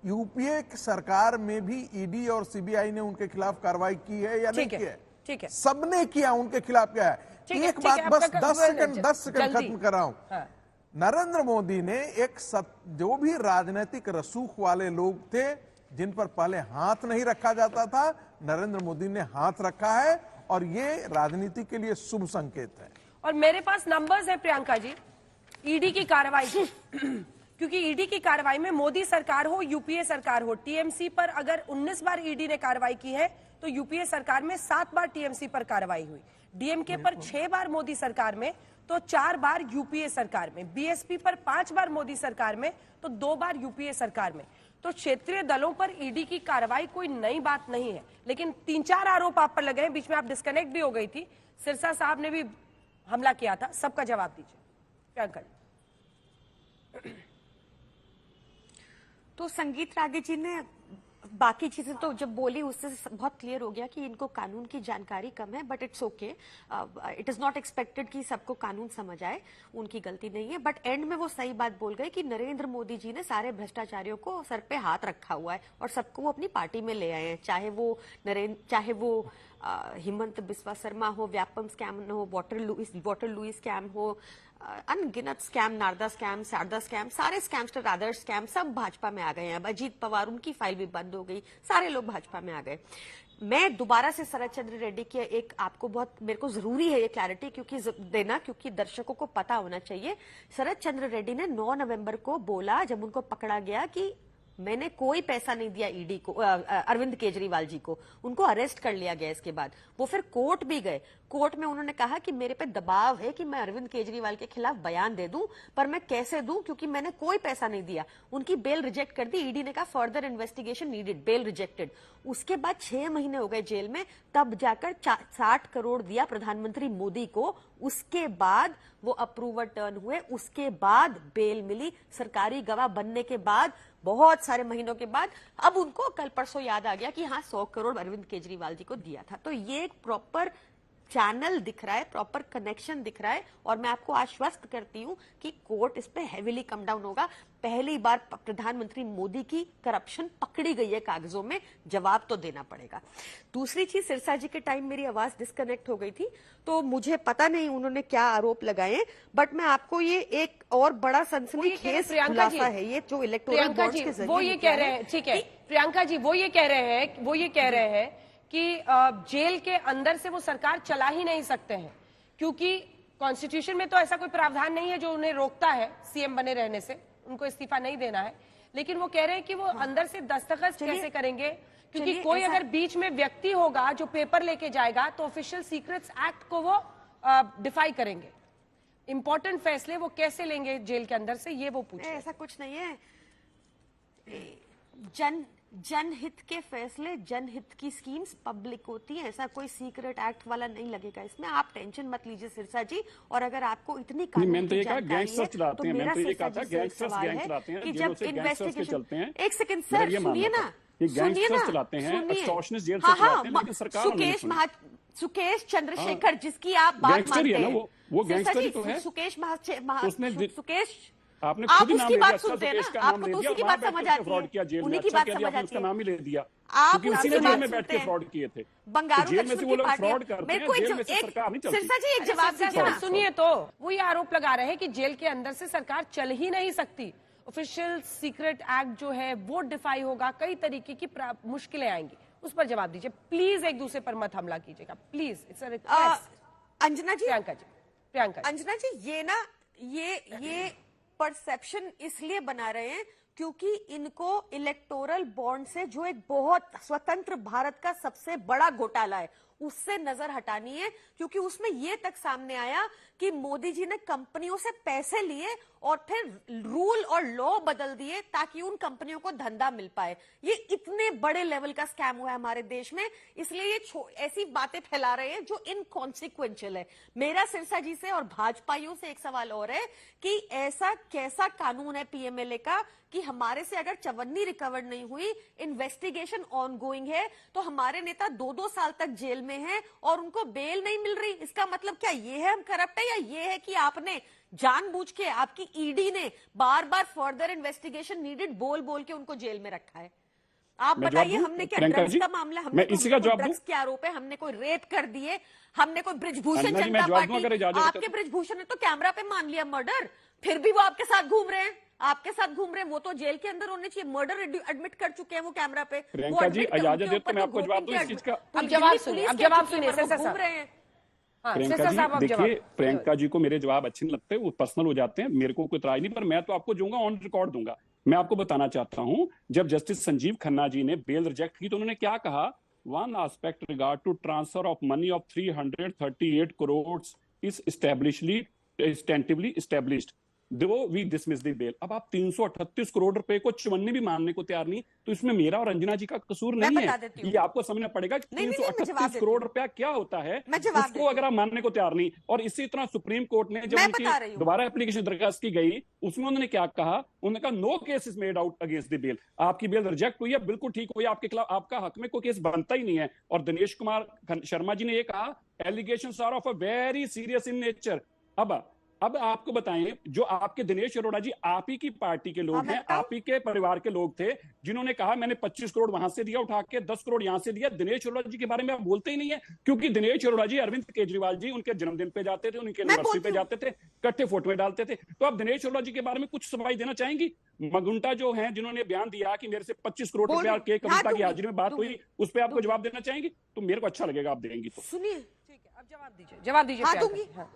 यूपीए की सरकार में भी ईडी और सीबीआई ने उनके खिलाफ कार्रवाई की है या नहीं की है? ठीक है, सबने किया, उनके खिलाफ क्या है। एक बात बस 10 सेकंड खत्म कर रहा हूं। हाँ। नरेंद्र मोदी ने जो भी राजनीतिक रसूख वाले लोग थे जिन पर पहले हाथ नहीं रखा जाता था, नरेंद्र मोदी ने हाथ रखा है और ये राजनीति के लिए शुभ संकेत है। और मेरे पास नंबर्स है प्रियंका जी, ईडी की कार्रवाई क्योंकि ईडी की कार्रवाई में मोदी सरकार हो, यूपीए सरकार हो, टीएमसी पर अगर 19 बार ईडी ने कार्रवाई की है तो यूपीए सरकार में 7 बार टीएमसी पर कार्रवाई हुई, डीएमके पर 6 बार मोदी सरकार में तो 4 बार यूपीए सरकार में, बीएसपी पर 5 बार मोदी सरकार में तो 2 बार यूपीए सरकार में। तो क्षेत्रीय दलों पर ईडी की कार्रवाई कोई नई बात नहीं है, लेकिन 3-4 आरोप आप पर लगे हैं। बीच में आप डिस्कनेक्ट भी हो गई थी, सिरसा साहब ने भी हमला किया था, सबका जवाब दीजिए प्रियंका। तो संगीत रागे जी ने बाकी चीजें तो जब बोली उससे बहुत क्लियर हो गया कि इनको कानून की जानकारी कम है, but it's okay, it is not expected कि सबको कानून समझ आए, उनकी गलती नहीं है। बट एंड में वो सही बात बोल गए कि नरेंद्र मोदी जी ने सारे भ्रष्टाचारियों को सर पे हाथ रखा हुआ है और सबको वो अपनी पार्टी में ले आए हैं, चाहे वो हिमंत बिस्वा शर्मा हो, व्यापम स्कैम हो, वाटर लुइस स्कैम हो, अनगिनत scam, Narada scam, Saradha scam, सारे स्कैमस्टर, आदर्श स्कैम, सब भाजपा में आ गए हैं। अब अजीत पवार, उनकी फाइल भी बंद हो गई, सारे लोग भाजपा में आ गए। मैं दोबारा से शरद चंद्र रेड्डी की आपको बहुत, मेरे को जरूरी है ये क्लैरिटी क्योंकि दर्शकों को पता होना चाहिए। शरद चंद्र रेड्डी ने 9 नवंबर को बोला, जब उनको पकड़ा गया, कि मैंने कोई पैसा नहीं दिया ईडी को, अरविंद केजरीवाल जी को। उनको अरेस्ट कर लिया गया। इसके बाद वो फिर कोर्ट भी गए। कोर्ट में उन्होंने कहा कि मेरे पे दबाव है कि मैं अरविंद केजरीवाल के खिलाफ बयान दे दूं, पर मैं कैसे दूं क्योंकि मैंने कोई पैसा नहीं दिया। उनकी बेल रिजेक्ट कर दी। ईडी ने कहा further investigation needed, bail rejected. उसके बाद 6 महीने हो गए जेल में, तब जाकर 60 करोड़ दिया प्रधानमंत्री मोदी को। उसके बाद वो अप्रूवर टर्न हुए, उसके बाद बेल मिली। सरकारी गवाह बनने के बाद बहुत सारे महीनों के बाद अब उनको कल परसों याद आ गया कि हाँ 100 करोड़ अरविंद केजरीवाल जी को दिया था। तो ये एक प्रॉपर चैनल दिख रहा है, प्रॉपर कनेक्शन दिख रहा है, और मैं आपको आश्वस्त करती हूं कि कोर्ट इस पे हेवीली कम डाउन होगा। पहली बार प्रधानमंत्री मोदी की करप्शन पकड़ी गई है कागजों में, जवाब तो देना पड़ेगा। दूसरी चीज, सिरसा जी के टाइम मेरी आवाज डिस्कनेक्ट हो गई थी, तो मुझे पता नहीं उन्होंने क्या आरोप लगाए, बट मैं आपको ये एक और बड़ा सनसनीखेज खुलासा है ये जो इलेक्टोरल बॉन्ड्स के जरिए वो ये कह रहे हैं, ठीक है प्रियंका जी, वो ये कह रहे हैं कि जेल के अंदर से वो सरकार चला ही नहीं सकते हैं, क्योंकि कॉन्स्टिट्यूशन में तो ऐसा कोई प्रावधान नहीं है जो उन्हें रोकता है सीएम बने रहने से, उनको इस्तीफा नहीं देना है। लेकिन वो कह रहे हैं कि वो अंदर से दस्तखत कैसे करेंगे, क्योंकि कोई अगर बीच में व्यक्ति होगा जो पेपर लेके जाएगा तो ऑफिशियल सीक्रेट्स एक्ट को वो डिफाई करेंगे। इंपॉर्टेंट फैसले वो कैसे लेंगे जेल के अंदर से, ये वो पूछे। ऐसा कुछ नहीं है। जनहित के फैसले, जनहित की स्कीम्स पब्लिक होती है, ऐसा कोई सीक्रेट एक्ट वाला नहीं लगेगा इसमें, आप टेंशन मत लीजिए सिरसा जी। और अगर आपको इतनी मैंने तो ये कहा गैंगस्टर्स चलाते हैं, मैंने तो ये कहा था गैंगस्टर्स गैंग चलाते हैं, कि जेलों जब से गैंगस्टर्स के चलते हैं। एक सेकंड सर, सुनिए ना, ये गैंगस्टर्स चलाते हैं, एक्सटॉर्शनिस्ट जेल से चलाते हैं, लेकिन सरकार सुकेश चंद्रशेखर जिसकी आप बात गैंगस्टर मानते ही है ना, हैं, वो गैंगस्टर ही तो है। सुकेश सुकेश आपने आप खुद ही नाम उसकी ले दिया, बात सुनते हैं ना, आपको तो उसी की बात समझ आती है, किया जेल में, उन्हीं की अच्छा बात किया समझ आपने आती उसका है। नाम ही ले दिया, आप क्योंकि उसी ने जेल में बैठ के फ्रॉड किए थे। बंगारू जेल में से वो लोग लक्ष्मण की फ्रॉड पार्टी, करते मेरे हैं, को जेल में से सरकार नहीं चलती। सिरसा जी एक जवाब दीजिए ना। सुनिए, तो वो ये आरोप लगा रहे हैं कि जेल के अंदर से सरकार चल ही नहीं सकती, ऑफिशियल सीक्रेट एक्ट जो है वो डिफाई होगा, कई तरीके की मुश्किलें आएंगी। उस पर जवाब दीजिए प्लीज, एक दूसरे पर मत हमला कीजिएगा please, it's a request. Anjana ji, Priyanka ji, Anjana ji, ये ना ये परसेप्शन इसलिए बना रहे हैं क्योंकि इनको इलेक्टोरल बॉन्ड से, जो एक बहुत स्वतंत्र भारत का सबसे बड़ा घोटाला है, उससे नजर हटानी है, क्योंकि उसमें यह तक सामने आया कि मोदी जी ने कंपनियों से पैसे लिए और फिर रूल और लॉ बदल दिए ताकि उन कंपनियों को धंधा मिल पाए। ये इतने बड़े लेवल का स्कैम हुआ है हमारे देश में, इसलिए ये ऐसी बातें फैला रहे हैं जो इनकॉन्सिक्वेंशियल है। मेरा सिरसा जी से और भाजपाइयों से एक सवाल और है कि ऐसा कैसा कानून है पीएमएलए का कि हमारे से अगर चवन्नी रिकवर नहीं हुई, इन्वेस्टिगेशन ऑनगोइंग है, तो हमारे नेता 2-2 साल तक जेल में हैं और उनको बेल नहीं मिल रही। इसका मतलब क्या ये है हम करप्ट है, या ये है कि आपने जानबूझ के, आपकी ईडी ने बार बार फर्दर इन्वेस्टिगेशन नीडेड बोल बोल के उनको जेल में रखा है? आप बताइए, हमने क्या ड्रग्स का मामला, हमने इसी का जवाब ड्रग्स के आरोप है, हमने कोई रेप कर दिए, हमने कोई ब्रिजभूषण जनता पार्टी, आपके ब्रिजभूषण ने तो कैमरा पे मान लिया मर्डर, फिर भी वो आपके साथ घूम रहे हैं, वो तो जेल के अंदर होने चाहिए, मर्डर एडमिट कर चुके हैं वो कैमरा पे। प्रियंका जी इजाजत दे तो मैं आपको जवाब दूं इस चीज का। अब जवाब सुनिए, घूम रहे हैं। प्रियंका जी देखिए, प्रियंका जी को मेरे जवाब अच्छे नहीं लगते, वो पर्सनल हो जाते हैं, मेरे को कोई इतराज नहीं, पर मैं तो आपको दूंगा, ऑन रिकॉर्ड दूंगा। मैं आपको बताना चाहता हूं, जब जस्टिस संजीव खन्ना जी ने बेल रिजेक्ट की तो उन्होंने क्या कहा, one aspect regard to transfer of money of 338 crore is tentatively established, though we dismiss the bail. अब आप 338 करोड़ रुपए को चवन्नी भी मानने को तैयार नहीं, तो इसमें मेरा और अंजना जी का कसूर नहीं है। ये आपको समझना पड़ेगा कि 338 करोड़ रुपया क्या होता है, उसको अगर आप मानने को तैयार नहीं। और इसी तरह सुप्रीम कोर्ट ने जब उनकी दोबारा एप्लीकेशन दरखास्त की गई, उसमें उन्होंने क्या कहा, उन्होंने कहा no case is made out against the bail. आपकी बेल रिजेक्ट हुई है, बिल्कुल ठीक हुई, आपके खिलाफ, आपका हक में कोई केस बनता ही नहीं है। और दिनेश कुमार शर्मा जी ने ये कहा, allegations are of a very serious in nature. अब आपको बताएं, जो आपके दिनेश अरोड़ा जी आप ही की पार्टी के लोग हैं, आप ही के परिवार के लोग थे, जिन्होंने कहा मैंने 25 करोड़ वहां से दिया उठा के, 10 करोड़ यहां से दिया। दिनेश अरोड़ा जी के बारे में आप बोलते ही नहीं है, क्योंकि दिनेश अरोड़ा जी अरविंद केजरीवाल जी उनके जन्मदिन पे जाते थे, उनके एनिवर्सरी पे जाते थे, इकट्ठे फोटो में डालते थे। तो आप दिनेश अरोड़ा जी के बारे में कुछ सफाई देना चाहेंगी? मगुंटा जो है, जिन्होंने बयान दिया कि मेरे से 25 करोड़ रुपया के कविता की हाजिरी में बात हुई, उस पर आपको जवाब देना चाहेंगी? तो मेरे को अच्छा लगेगा आप देंगी तो। सुनिए, ठीक है, अब जवाब दीजिए।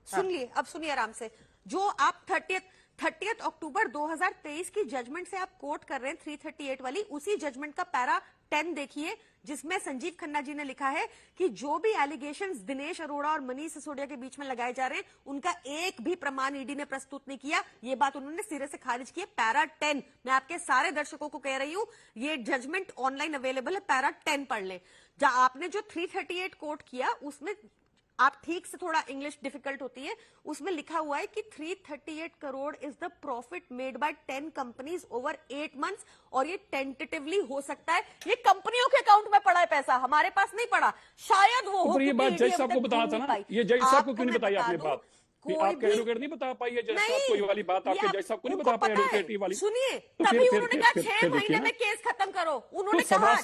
सुनिए, अब सुनिए आराम से। जो आप 30 अक्टूबर 2023 की जजमेंट से आप कोट कर रहे हैं 338 वाली, उसी जजमेंट का पैरा 10 देखिए, जिसमें संजीव खन्ना जी ने लिखा है कि जो भी एलिगेशंस दिनेश अरोड़ा और मनीष सिसोदिया के बीच में लगाए जा रहे हैं, उनका एक भी प्रमाण ईडी ने प्रस्तुत नहीं किया। ये बात उन्होंने सिरे से खारिज की है। पैरा 10, मैं आपके सारे दर्शकों को कह रही हूं, ये जजमेंट ऑनलाइन अवेलेबल है, पैरा 10 पढ़ ले। जहां आपने जो 338 कोट किया, उसमें आप ठीक से, थोड़ा इंग्लिश डिफिकल्ट होती है, उसमें लिखा हुआ है कि 338 crore is the profit made by 10 companies over 8 months, और ये टेंटेटिवली हो सकता है, ये कंपनियों के अकाउंट में पड़ा है पैसा, हमारे पास नहीं पड़ा, शायद वो हो। ये बात जज साहब को बताना था ना, ये जज साहब को क्यों नहीं बताई आपने बात? आपके एडवोकेट नहीं बता पाई है जज साहब को, ये वाली बात आपके जज साहब को नहीं बता पाई एडवोकेट वाली? सुनिए, तभी उन्होंने कहा 6 महीने में केस खत्म करो, उन्होंने कहा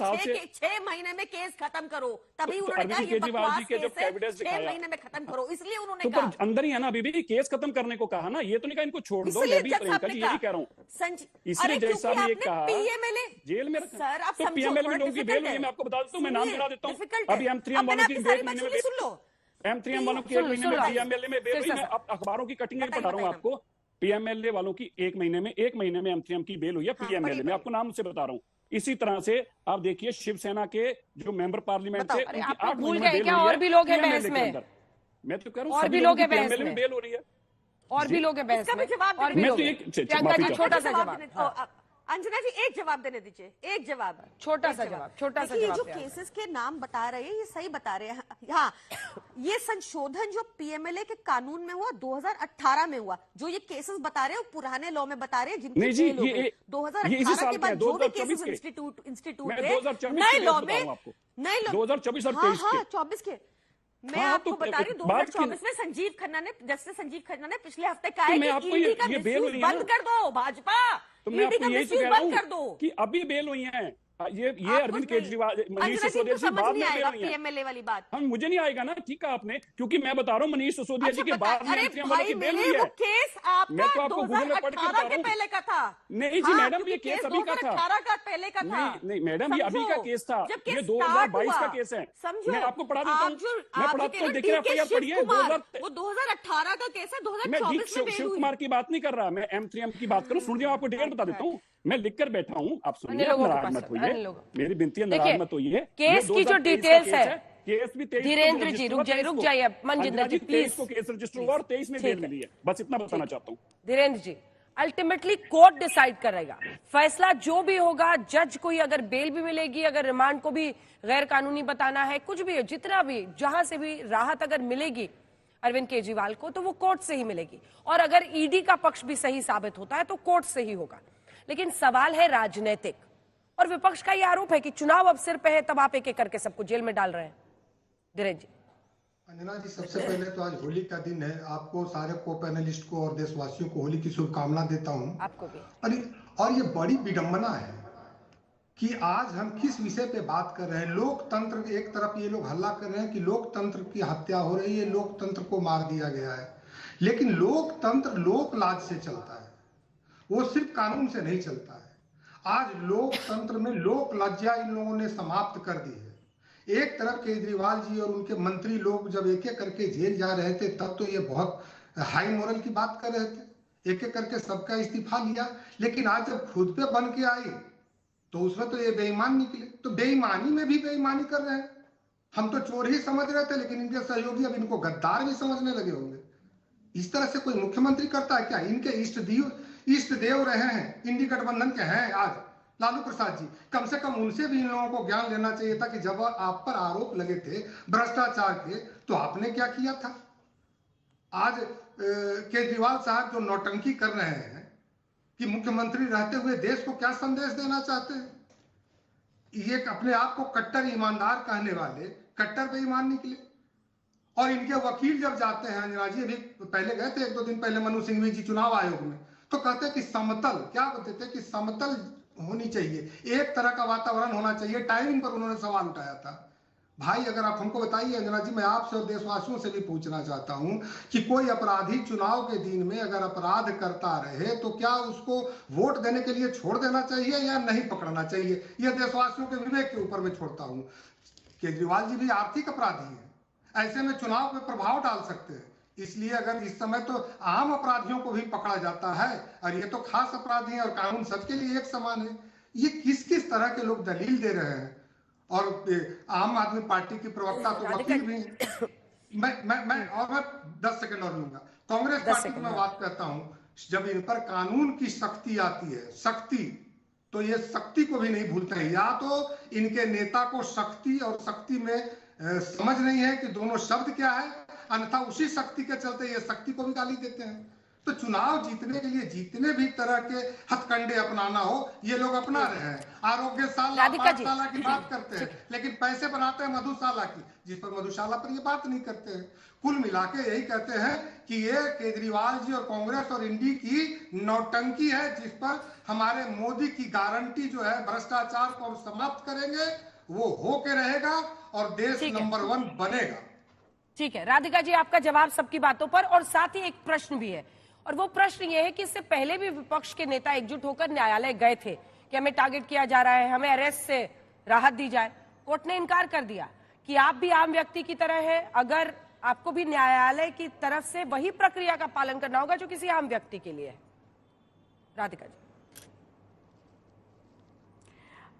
6 महीने में केस खत्म करो, तभी उन्होंने कहा ये बकवास केस है, 6 महीने में खत्म करो, इसलिए उन्होंने कहा। अंदर ही है ना अभी भी, केस खत्म करने को कहा ना, ये तो नहीं कहा इनको छोड़ दो। मैं भी प्रियंका जी यही कह रहा हूँ, इसलिए जज साहब ने ये कहा जेल में सर, आप तो पीएमएल में लोगों की बेल हुई, मैं आपको बता देता हूँ, मैं नाम गिना देता हूँ। अभी M3M वालों की बेल महीने में, सुन लो, M3M वालों की 1 महीने में पीएमएलए में बेल हुई। मैं अखबारों की कटिंग बता रहा हूँ आपको, पीएमएलए वालों की 1 महीने में M3M की बेल हुई है पीएमएलए में, आपको नाम से बता रहा हूँ। इसी तरह से आप देखिए शिवसेना के जो मेंबर पार्लियामेंट थे, उनकी 8 महीने में बेल हुई है। और भी लोग हैं बहस में, मैं तो कह रहा हूँ और भी लोग हैं बहस में, बेल हो रही है, और भी लोग हैं बहस में, और भी मैं लोग तो हैं। एक प्रियंका जी, छोटा सा जवाब। अंजना जी एक जवाब देने दीजिए, एक जवाब, छोटा एक सा जवाब, छोटा सा देखिए, जवाब जो प्यार से। केसेस के नाम बता रहे हैं ये सही बता रहे हैं। हाँ, ये संशोधन जो पीएमएलए के कानून में हुआ 2018 में हुआ, जो ये केसेस बता रहे हैं वो पुराने लॉ में बता रहे हैं जिनकी नहीं जी, जेल हो गई। ये इसी 2018 साल के के बाद हैं, जो भी 2024 केसेस के। इंस्टीट्यूट मैं हुए 2024 नए के लॉ केस में, बताऊं आपको। नए लॉ 2024 और हाँ 23 हाँ के। 24 के मैं हाँ, आपको तो बता रही हूँ बात की 2024 में संजीव खन्ना ने, जस्टिस संजीव खन्ना ने पिछले हफ्ते कहा तो है मैं कि आपको ईडी का ये बेल मिसयूज हुई है ना? बंद कर दो भाजपा, तो मैं ईडी आपको का यही तो मिसयूज कह रहा बंद हूँ कर दो। कि अभी बेल हुई है। ये आपको अरविंद नहीं- केजरीवाल, मनीष अंजना सिसोदिया को जी समझ बाद नहीं में आएगा बेल हुई है। पीएमएलए वाली बात। हम मुझे नहीं आएगा ना, ठीक है आपने, क्योंकि मैं बता रहा हूँ मनीष सिसोदिया जी के बता, बाद में अरे एमसीएम वालों की भाई बेल मेरे हुई वो है। केस मैं आपका तो आपको गूगल में पढ़ के बता 2018 रहा के हूँ। पहले का था। नहीं जी हाँ, मैडम, क्योंकि ये केस अभी का था। 2018 का पहले का था। नहीं मैडम, ये अभी का समझो, केस था, जब ये केस 2022 स्टार्ट का हुआ, केस है। समझो, मैं आपको पढ़ा देता हूँ, मैं आप पढ़ाता जो हूँ, देखिए DK एफआईआर पढ़िए। शिवकुमार, वो 2018 का केस है, मैं 2024 में बेल शिव हुई। कुमार की बात नहीं कर रहा, मैं M3M की बात करूँ। सुन आपको डेट बता देता हूँ, मैं लिख कर बैठा हूँ, आप सुनिए, अन्य लोगों के नाराज पास मत अन्य होइए, लोगों। मेरी विनती है, देखिए, नाराज मत होइए। केस की जो डिटेल्स है, केस भी 23 धीरेन्द्र जी रुक जाइए, मनजिंदर जी प्लीज। को केस रजिस्टर हुआ और 23 में बेल मिली है, बस इतना बताना चाहता हूँ। धीरेन्द्र जी, अल्टीमेटली कोर्ट डिसाइड करेगा, फैसला जो भी होगा, जज को ही अगर बेल भी मिलेगी, अगर रिमांड को भी गैर कानूनी बताना है, कुछ भी, जितना भी, जहां से भी राहत अगर मिलेगी अरविंद केजरीवाल को, तो वो कोर्ट से ही मिलेगी। और अगर ईडी का पक्ष भी सही साबित होता है तो कोर्ट से ही होगा। लेकिन सवाल है राजनीतिक, और विपक्ष का यह आरोप है कि चुनाव अब सिर पे है, तब आप एक एक करके सबको जेल में डाल रहे हैं। धीरेन्द्र जी। अंजना जी, सबसे पहले तो आज होली का दिन है, आपको सारे को पैनलिस्ट को और देशवासियों को होली की शुभकामना देता हूं। आपको भी। और ये बड़ी विडंबना है कि आज हम किस विषय पे बात कर रहे हैं। लोकतंत्र, एक तरफ ये लोग हल्ला कर रहे हैं कि लोकतंत्र की हत्या हो रही है, लोकतंत्र को मार दिया गया है, लेकिन लोकतंत्र लोक लाज से चलता है, वो सिर्फ कानून से नहीं चलता है। आज लोकतंत्र में लोक लज्जा इन लोगों ने समाप्त कर दी है। एक तरफ केजरीवाल जी और उनके मंत्री लोग जब एक एक करके जेल जा रहे थे, तब तो ये बहुत हाई मोरल की बात कर रहे थे, एक एक करके सबका इस्तीफा लिया। लेकिन आज जब खुद पे बन के आई तो उसमें तो ये बेईमान निकले। तो बेईमानी में भी बेईमानी कर रहे हैं। हम तो चोर ही समझ रहे थे, लेकिन इनके सहयोगी अब इनको गद्दार भी समझने लगे होंगे। इस तरह से कोई मुख्यमंत्री करता है क्या? इनके इष्ट देव रहे हैं, इंडी गठबंधन के हैं आज लालू प्रसाद जी, कम से कम उनसे भी इन लोगों को ज्ञान लेना चाहिए था कि जब आप पर आरोप लगे थे भ्रष्टाचार के, तो आपने क्या किया था। आज केजरीवाल साहब जो नौटंकी कर रहे हैं कि मुख्यमंत्री रहते हुए देश को क्या संदेश देना चाहते हैं। ये अपने आप को कट्टर ईमानदार कहने वाले कट्टर बेईमान निकले। और इनके वकील जब जाते हैं, अंजना जी अभी पहले गए थे, 1-2 दिन पहले मनु सिंघवी जी चुनाव आयोग में, तो कहते हैं कि समतल, क्या कहते थे कि समतल होनी चाहिए, एक तरह का वातावरण होना चाहिए। टाइमिंग पर उन्होंने सवाल उठाया था। भाई अगर आप हमको बताइए अंजना जी, मैं आपसे और देशवासियों से भी पूछना चाहता हूं कि कोई अपराधी चुनाव के दिन में अगर अपराध करता रहे तो क्या उसको वोट देने के लिए छोड़ देना चाहिए या नहीं पकड़ना चाहिए? यह देशवासियों के विवेक के ऊपर मैं छोड़ता हूं। केजरीवाल जी भी आर्थिक अपराधी हैं, ऐसे में चुनाव पे प्रभाव डाल सकते हैं। इसलिए अगर इस समय तो आम अपराधियों को भी पकड़ा जाता है, और ये तो खास अपराधी हैं और कानून सबके लिए एक समान है। ये किस किस तरह के लोग दलील दे रहे हैं। और आम आदमी पार्टी की प्रवक्ता तो वकील भी हैं। मैं 10 सेकंड और लूंगा। कांग्रेस पार्टी की मैं बात करता हूं, जब इन पर कानून की शक्ति आती है, शक्ति, तो ये शक्ति को भी नहीं भूलते हैं। या तो इनके नेता को शक्ति और शक्ति में समझ नहीं है कि दोनों शब्द क्या है, अन्यथा उसी शक्ति के चलते ये शक्ति को भी गाली देते हैं। तो चुनाव जीतने के लिए जितने भी तरह के हथकंडे अपनाना हो, ये लोग अपना रहे हैं। आरोग्यशाला, पाठशाला की बात करते हैं, लेकिन पैसे बनाते हैं मधुशाला की, जिस पर मधुशाला पर ये बात नहीं करते हैं। कुल मिला के यही कहते हैं कि ये केजरीवाल जी और कांग्रेस और इंडी की नौटंकी है, जिस पर हमारे मोदी की गारंटी जो है, भ्रष्टाचार को हम समाप्त करेंगे, वो होके रहेगा और देश नंबर 1 बनेगा। ठीक है राधिका जी, आपका जवाब सबकी बातों पर, और साथ ही एक प्रश्न भी है, और वो प्रश्न ये है कि इससे पहले भी विपक्ष के नेता एकजुट होकर न्यायालय गए थे कि हमें टारगेट किया जा रहा है, हमें अरेस्ट से राहत दी जाए। कोर्ट ने इनकार कर दिया कि आप भी आम व्यक्ति की तरह है, अगर आपको भी न्यायालय की तरफ से वही प्रक्रिया का पालन करना होगा जो किसी आम व्यक्ति के लिए है। राधिका जी।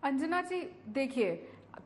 अंजना जी देखिए,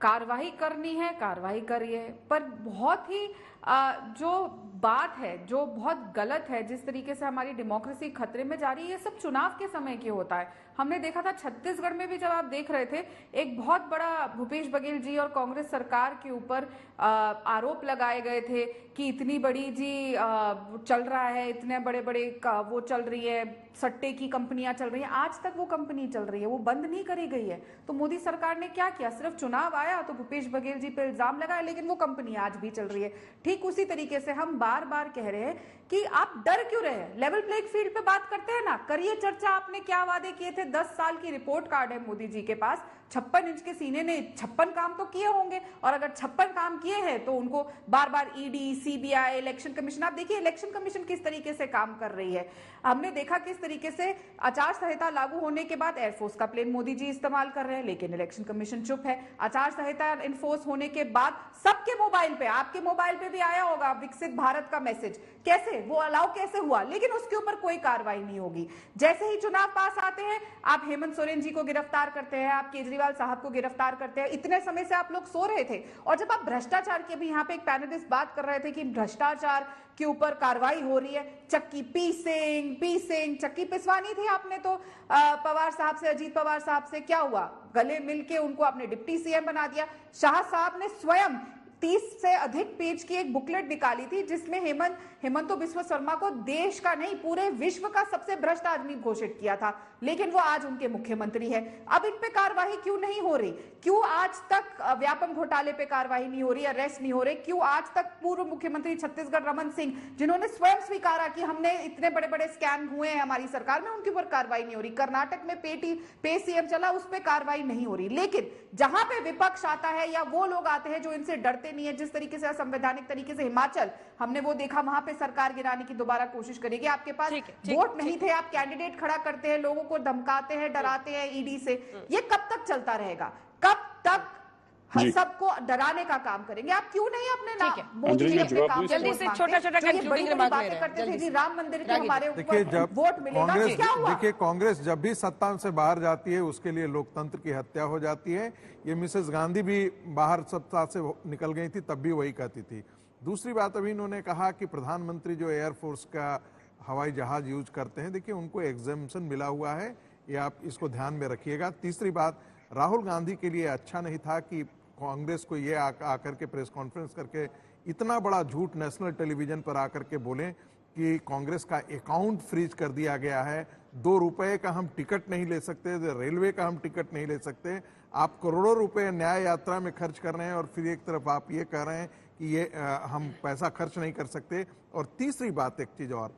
कार्रवाई करनी है, कार्रवाई करिए, पर बहुत ही जो बात है जो बहुत गलत है, जिस तरीके से हमारी डेमोक्रेसी खतरे में जा रही है, ये सब चुनाव के समय की होता है। हमने देखा था छत्तीसगढ़ में भी, जब आप देख रहे थे, एक बहुत बड़ा भूपेश बघेल जी और कांग्रेस सरकार के ऊपर आरोप लगाए गए थे कि इतनी बड़ी जी चल रहा है, इतने बड़े बड़े वो चल रही है, सट्टे की कंपनियां चल रही हैं। आज तक वो कंपनी चल रही है, वो बंद नहीं करी गई है। तो मोदी सरकार ने क्या किया? सिर्फ चुनाव आया तो भूपेश बघेल जी पे इल्जाम लगाया, लेकिन वो कंपनी आज भी चल रही है। ठीक उसी तरीके से हम बार बार कह रहे हैं कि आप डर क्यों रहे हैं? लेवल प्लेइंग फील्ड पे बात करते हैं ना, करिए चर्चा। आपने क्या वादे किए थे? 10 साल की रिपोर्ट कार्ड है मोदी जी के पास। 56 इंच के सीने ने 56 काम तो किए होंगे, और अगर 56 काम किए हैं तो उनको बार बार ईडी, सीबीआई, इलेक्शन कमीशन, आप देखिए इलेक्शन कमीशन किस तरीके से काम कर रही है। हमने देखा किस तरीके से आचार संहिता लागू होने के बाद एयरफोर्स का प्लेन मोदी जी इस्तेमाल कर रहे हैं, लेकिन इलेक्शन कमीशन चुप है। आचार संहिता इन्फोर्स होने के बाद सबके मोबाइल पे, आपके मोबाइल पे भी आया होगा विकसित भारत का मैसेज, कैसे वो अलाउ कैसे हुआ, लेकिन उसके ऊपर कोई कार्रवाई नहीं होगी। जैसे ही चुनाव पास आते हैं, आप हेमंत सोरेन जी को गिरफ्तार करते हैं, आप केजरीवाल साहब को गिरफ्तार करते हैं। इतने समय से आप लोग सो रहे थे। और जब आप भ्रष्टाचार की, अभी यहाँ पे एक पैनलिस्ट बात कर रहे थे कि भ्रष्टाचार के ऊपर कार्रवाई हो रही है, चक्की पीसिंग, चक्की पिसवानी थी आपने तो पवार साहब से, अजीत पवार साहब से। क्या हुआ? गले मिलके उनको आपने डिप्टी सीएम बना दिया। शाह साहब ने स्वयं 30 से अधिक पेज की एक बुकलेट निकाली थी, जिसमें हेमंत बिस्वा शर्मा को देश का नहीं पूरे विश्व का सबसे भ्रष्ट आदमी घोषित किया था, लेकिन वो आज उनके मुख्यमंत्री है। अब इन पे कार्रवाई क्यों नहीं हो रही? क्यों आज तक व्यापम घोटाले पे कार्रवाई नहीं हो रही, अरेस्ट नहीं हो रहे? क्यों आज तक पूर्व मुख्यमंत्री छत्तीसगढ़ रमन सिंह, जिन्होंने स्वयं स्वीकारा कि हमने इतने बड़े बड़े स्कैम हुए हैं हमारी सरकार में, उनके ऊपर कार्रवाई नहीं हो रही? कर्नाटक में पे सीएम चला, उस पर कार्रवाई नहीं हो रही। लेकिन जहां पे विपक्ष आता है या वो लोग आते हैं जो इनसे डरते नहीं है, जिस तरीके से असंवैधानिक तरीके से हिमाचल हमने वो देखा, वहां पे सरकार गिराने की दोबारा कोशिश करेगी। आपके पास वोट नहीं थे, आप कैंडिडेट खड़ा करते हैं, लोगों को धमकाते हैं, डराते हैं ईडी से। ये कब तक चलता रहेगा? कब तक सबको डराने का काम करेंगे? आप क्यों नहीं अपने मोदी जी अपने काम जल्दी से छोटा-छोटा कंक्लूडिंग रिमार्क बातें करते थे जी, राम मंदिर के हमारे देखिए, जब वोट मिलेगा, क्या हुआ? देखिए, कांग्रेस जब भी सत्ता से बाहर जाती है, उसके लिए लोकतंत्र की हत्या हो जाती है। ये मिसेस गांधी भी बाहर सत्ता से निकल गई थी, तब भी वही कहती थी। दूसरी बात, अभी इन्होंने कहा कि प्रधानमंत्री जो एयरफोर्स का हवाई जहाज यूज करते हैं, देखिए उनको एग्जेम्पशन मिला हुआ है, ये आप इसको ध्यान में रखिएगा। तीसरी बात, राहुल गांधी के लिए अच्छा नहीं था कि कांग्रेस को ये आकर के प्रेस कॉन्फ्रेंस करके इतना बड़ा झूठ नेशनल टेलीविजन पर आकर के बोलें कि कांग्रेस का अकाउंट फ्रीज कर दिया गया है, 2 रुपए का हम टिकट नहीं ले सकते, रेलवे का हम टिकट नहीं ले सकते। आप करोड़ों रुपए न्याय यात्रा में खर्च कर रहे हैं और फिर एक तरफ आप ये कह रहे हैं कि ये हम पैसा खर्च नहीं कर सकते। और तीसरी बात, एक चीज और,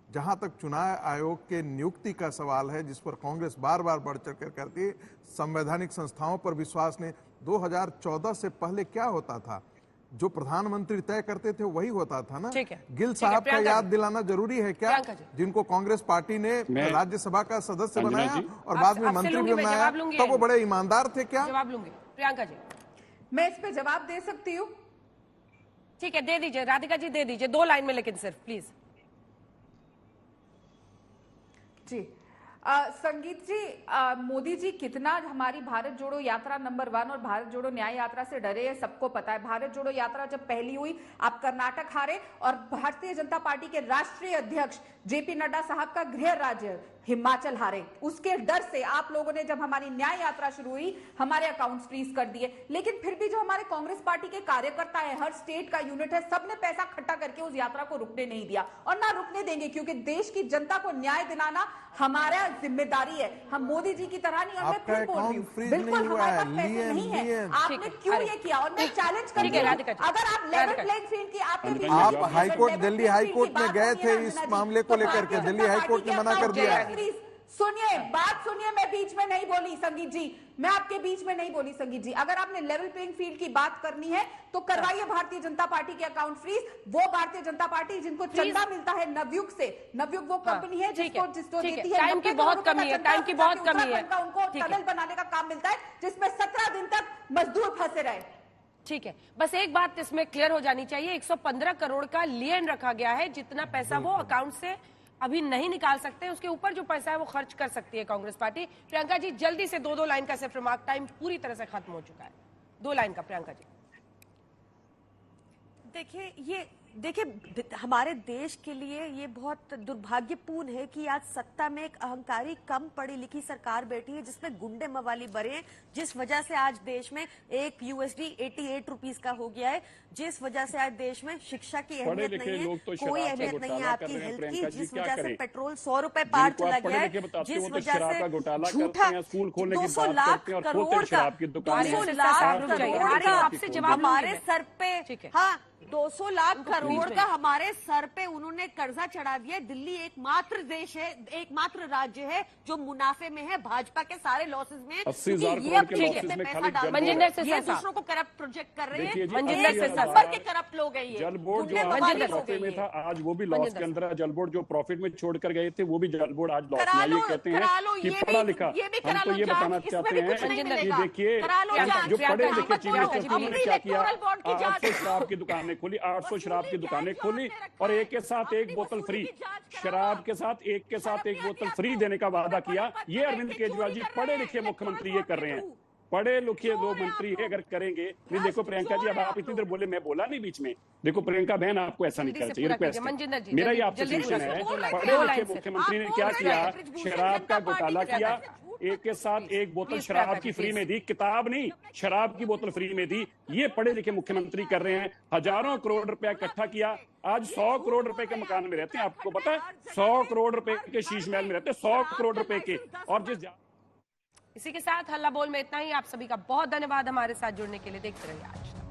जहां तक चुनाव आयोग के नियुक्ति का सवाल है, जिस पर कांग्रेस बार बार बढ़ चढ़ कर करती है, संवैधानिक संस्थाओं पर विश्वास नहीं। 2014 से पहले क्या होता था? जो प्रधानमंत्री तय करते थे वही होता था ना। गिल साहब का याद दिलाना जरूरी है क्या, जिनको कांग्रेस पार्टी ने राज्यसभा का सदस्य बनाया और बाद में मंत्री भी बनाया, तो वो बड़े ईमानदार थे क्या? जवाब लूंगी प्रियंका जी। मैं इस पे जवाब दे सकती हूँ? ठीक है, दे दीजिए राधिका जी, दे दीजिए 2 लाइन में, लेकिन सिर्फ प्लीज। जी संगीत जी, मोदी जी कितना हमारी भारत जोड़ो यात्रा नंबर 1 और भारत जोड़ो न्याय यात्रा से डरे हैं, सबको पता है। भारत जोड़ो यात्रा जब पहली हुई, आप कर्नाटक हारे और भारतीय जनता पार्टी के राष्ट्रीय अध्यक्ष जेपी नड्डा साहब का गृह राज्य हिमाचल हारे। उसके डर से आप लोगों ने, जब हमारी न्याय यात्रा शुरू हुई, हमारे अकाउंट्स फ्रीज कर दिए। लेकिन फिर भी जो हमारे कांग्रेस पार्टी के कार्यकर्ता है, हर स्टेट का यूनिट है, सबने पैसा इकट्ठा करके उस यात्रा को रुकने नहीं दिया और ना रुकने देंगे, क्योंकि देश की जनता को न्याय दिलाना हमारा जिम्मेदारी है। हम मोदी जी की तरह नहीं, और मैं फिर बोल रही हूँ, बिल्कुल हमारे पास पैसे नहीं है। आपने क्यों ये किया? और मैं चैलेंज करती हूँ, अगर आप लेवल प्लेइंग फील्ड की, आप हाईकोर्ट, दिल्ली हाईकोर्ट में गए थे इस मामले को लेकर के, दिल्ली हाईकोर्ट ने मना कर दिया। सुनिए, बात सुनिए, मैं बीच में नहीं बोली संगीत जी, मैं आपके बीच में नहीं बोली संगीत जी। अगर आपने लेवल प्लेइंग फील्ड की बात करनी है तो करवाइए भारतीय जनता पार्टी के अकाउंट फ्रीज। वो भारतीय जनता पार्टी जिनको चंदा मिलता है नवयुग से, नवयुग वो कंपनी है जिसको देती है, टाइम की बहुत कमी है, टाइम की बहुत कमी है, उनको टनल बनाने का काम मिलता है, जिसमें 17 दिन तक मजदूर फंसे रहे। ठीक है, बस एक बात इसमें क्लियर हो जानी चाहिए, 115 करोड़ का लियन रखा गया है, जितना पैसा वो अकाउंट से अभी नहीं निकाल सकते, उसके ऊपर जो पैसा है वो खर्च कर सकती है कांग्रेस पार्टी। प्रियंका जी जल्दी से 2 लाइन का सिर्फ रिमार्क, टाइम पूरी तरह से खत्म हो चुका है, 2 लाइन का प्रियंका जी। देखिए हमारे देश के लिए ये बहुत दुर्भाग्यपूर्ण है कि आज सत्ता में एक अहंकारी कम पढ़ी लिखी सरकार बैठी है जिसमें गुंडे मवाली भरे हैं, जिस वजह से आज देश में एक USD 88 रुपीस का हो गया है, जिस वजह से आज देश में शिक्षा की अहमियत नहीं है, कोई अहमियत नहीं है आपकी हेल्थ की, जिस वजह से पेट्रोल 100 रुपए पार चला गया है, जिस वजह से झूठा 200 लाख करोड़ का 200 लाख करोड़ का आपसे जवाब हमारे सर पे, हाँ 200 लाख करोड़ का हमारे सर पे उन्होंने कर्जा चढ़ा दिया। दिल्ली एकमात्र देश है, एकमात्र राज्य है जो मुनाफे में है, भाजपा के सारे लॉसेस में है। 80,000 करोड़ के लॉसेस में खाली मनजिंदर से ये दूसरों को करप्ट प्रोजेक्ट कर रहे हैं, मनजिंदर से नंबर के करप्ट लोग हैं ये। जल बोर्ड जो प्रॉफिट में था आज वो भी लॉस के अंदर है। जल बोर्ड जो प्रॉफिट में छोड़ कर गए थे वो भी जल बोर्ड आज लॉस में। ये कहते हैं कि पढ़ा लिखा, हम तो ये बताना चाहते हैं कि देखिए जो पढ़े लिखे चीफ मिनिस्टर ने क्या किया, 800 शराब की दुकानें खोली, 800 शराब की दुकानें खोली और एक के साथ एक बोतल फ्री, शराब के साथ एक बोतल फ्री देने का वादा किया। ये अरविंद केजरीवाल जी पढ़े लिखे मुख्यमंत्री ये कर रहे हैं। पढ़े लिखे दो मंत्री अगर करेंगे नहीं। देखो प्रियंका जी, अब आप इतनी देर बोले, मैं बोला नहीं बीच में। देखो प्रियंका बहन, आपको ऐसा नहीं करना चाहिए। रिक्वेस्ट मेरा ही आपसे सजेशन है, पढ़े लिखे मुख्यमंत्री ने क्या किया, शराब का घोटाला किया, एक के साथ एक बोतल शराब की फ्री में दी, किताब नहीं शराब की बोतल फ्री में दी। ये पढ़े लिखे मुख्यमंत्री कर रहे हैं। हजारों करोड़ रुपया इकट्ठा किया, आज 100 करोड़ रुपए के मकान में रहते हैं। आपको पता है 100 करोड़ रुपए के शीश महल में रहते हैं, 100 करोड़ रुपए के। और इसी के साथ हल्ला बोल में इतना ही। आप सभी का बहुत धन्यवाद हमारे साथ जुड़ने के लिए। देखते रहिए आज तक।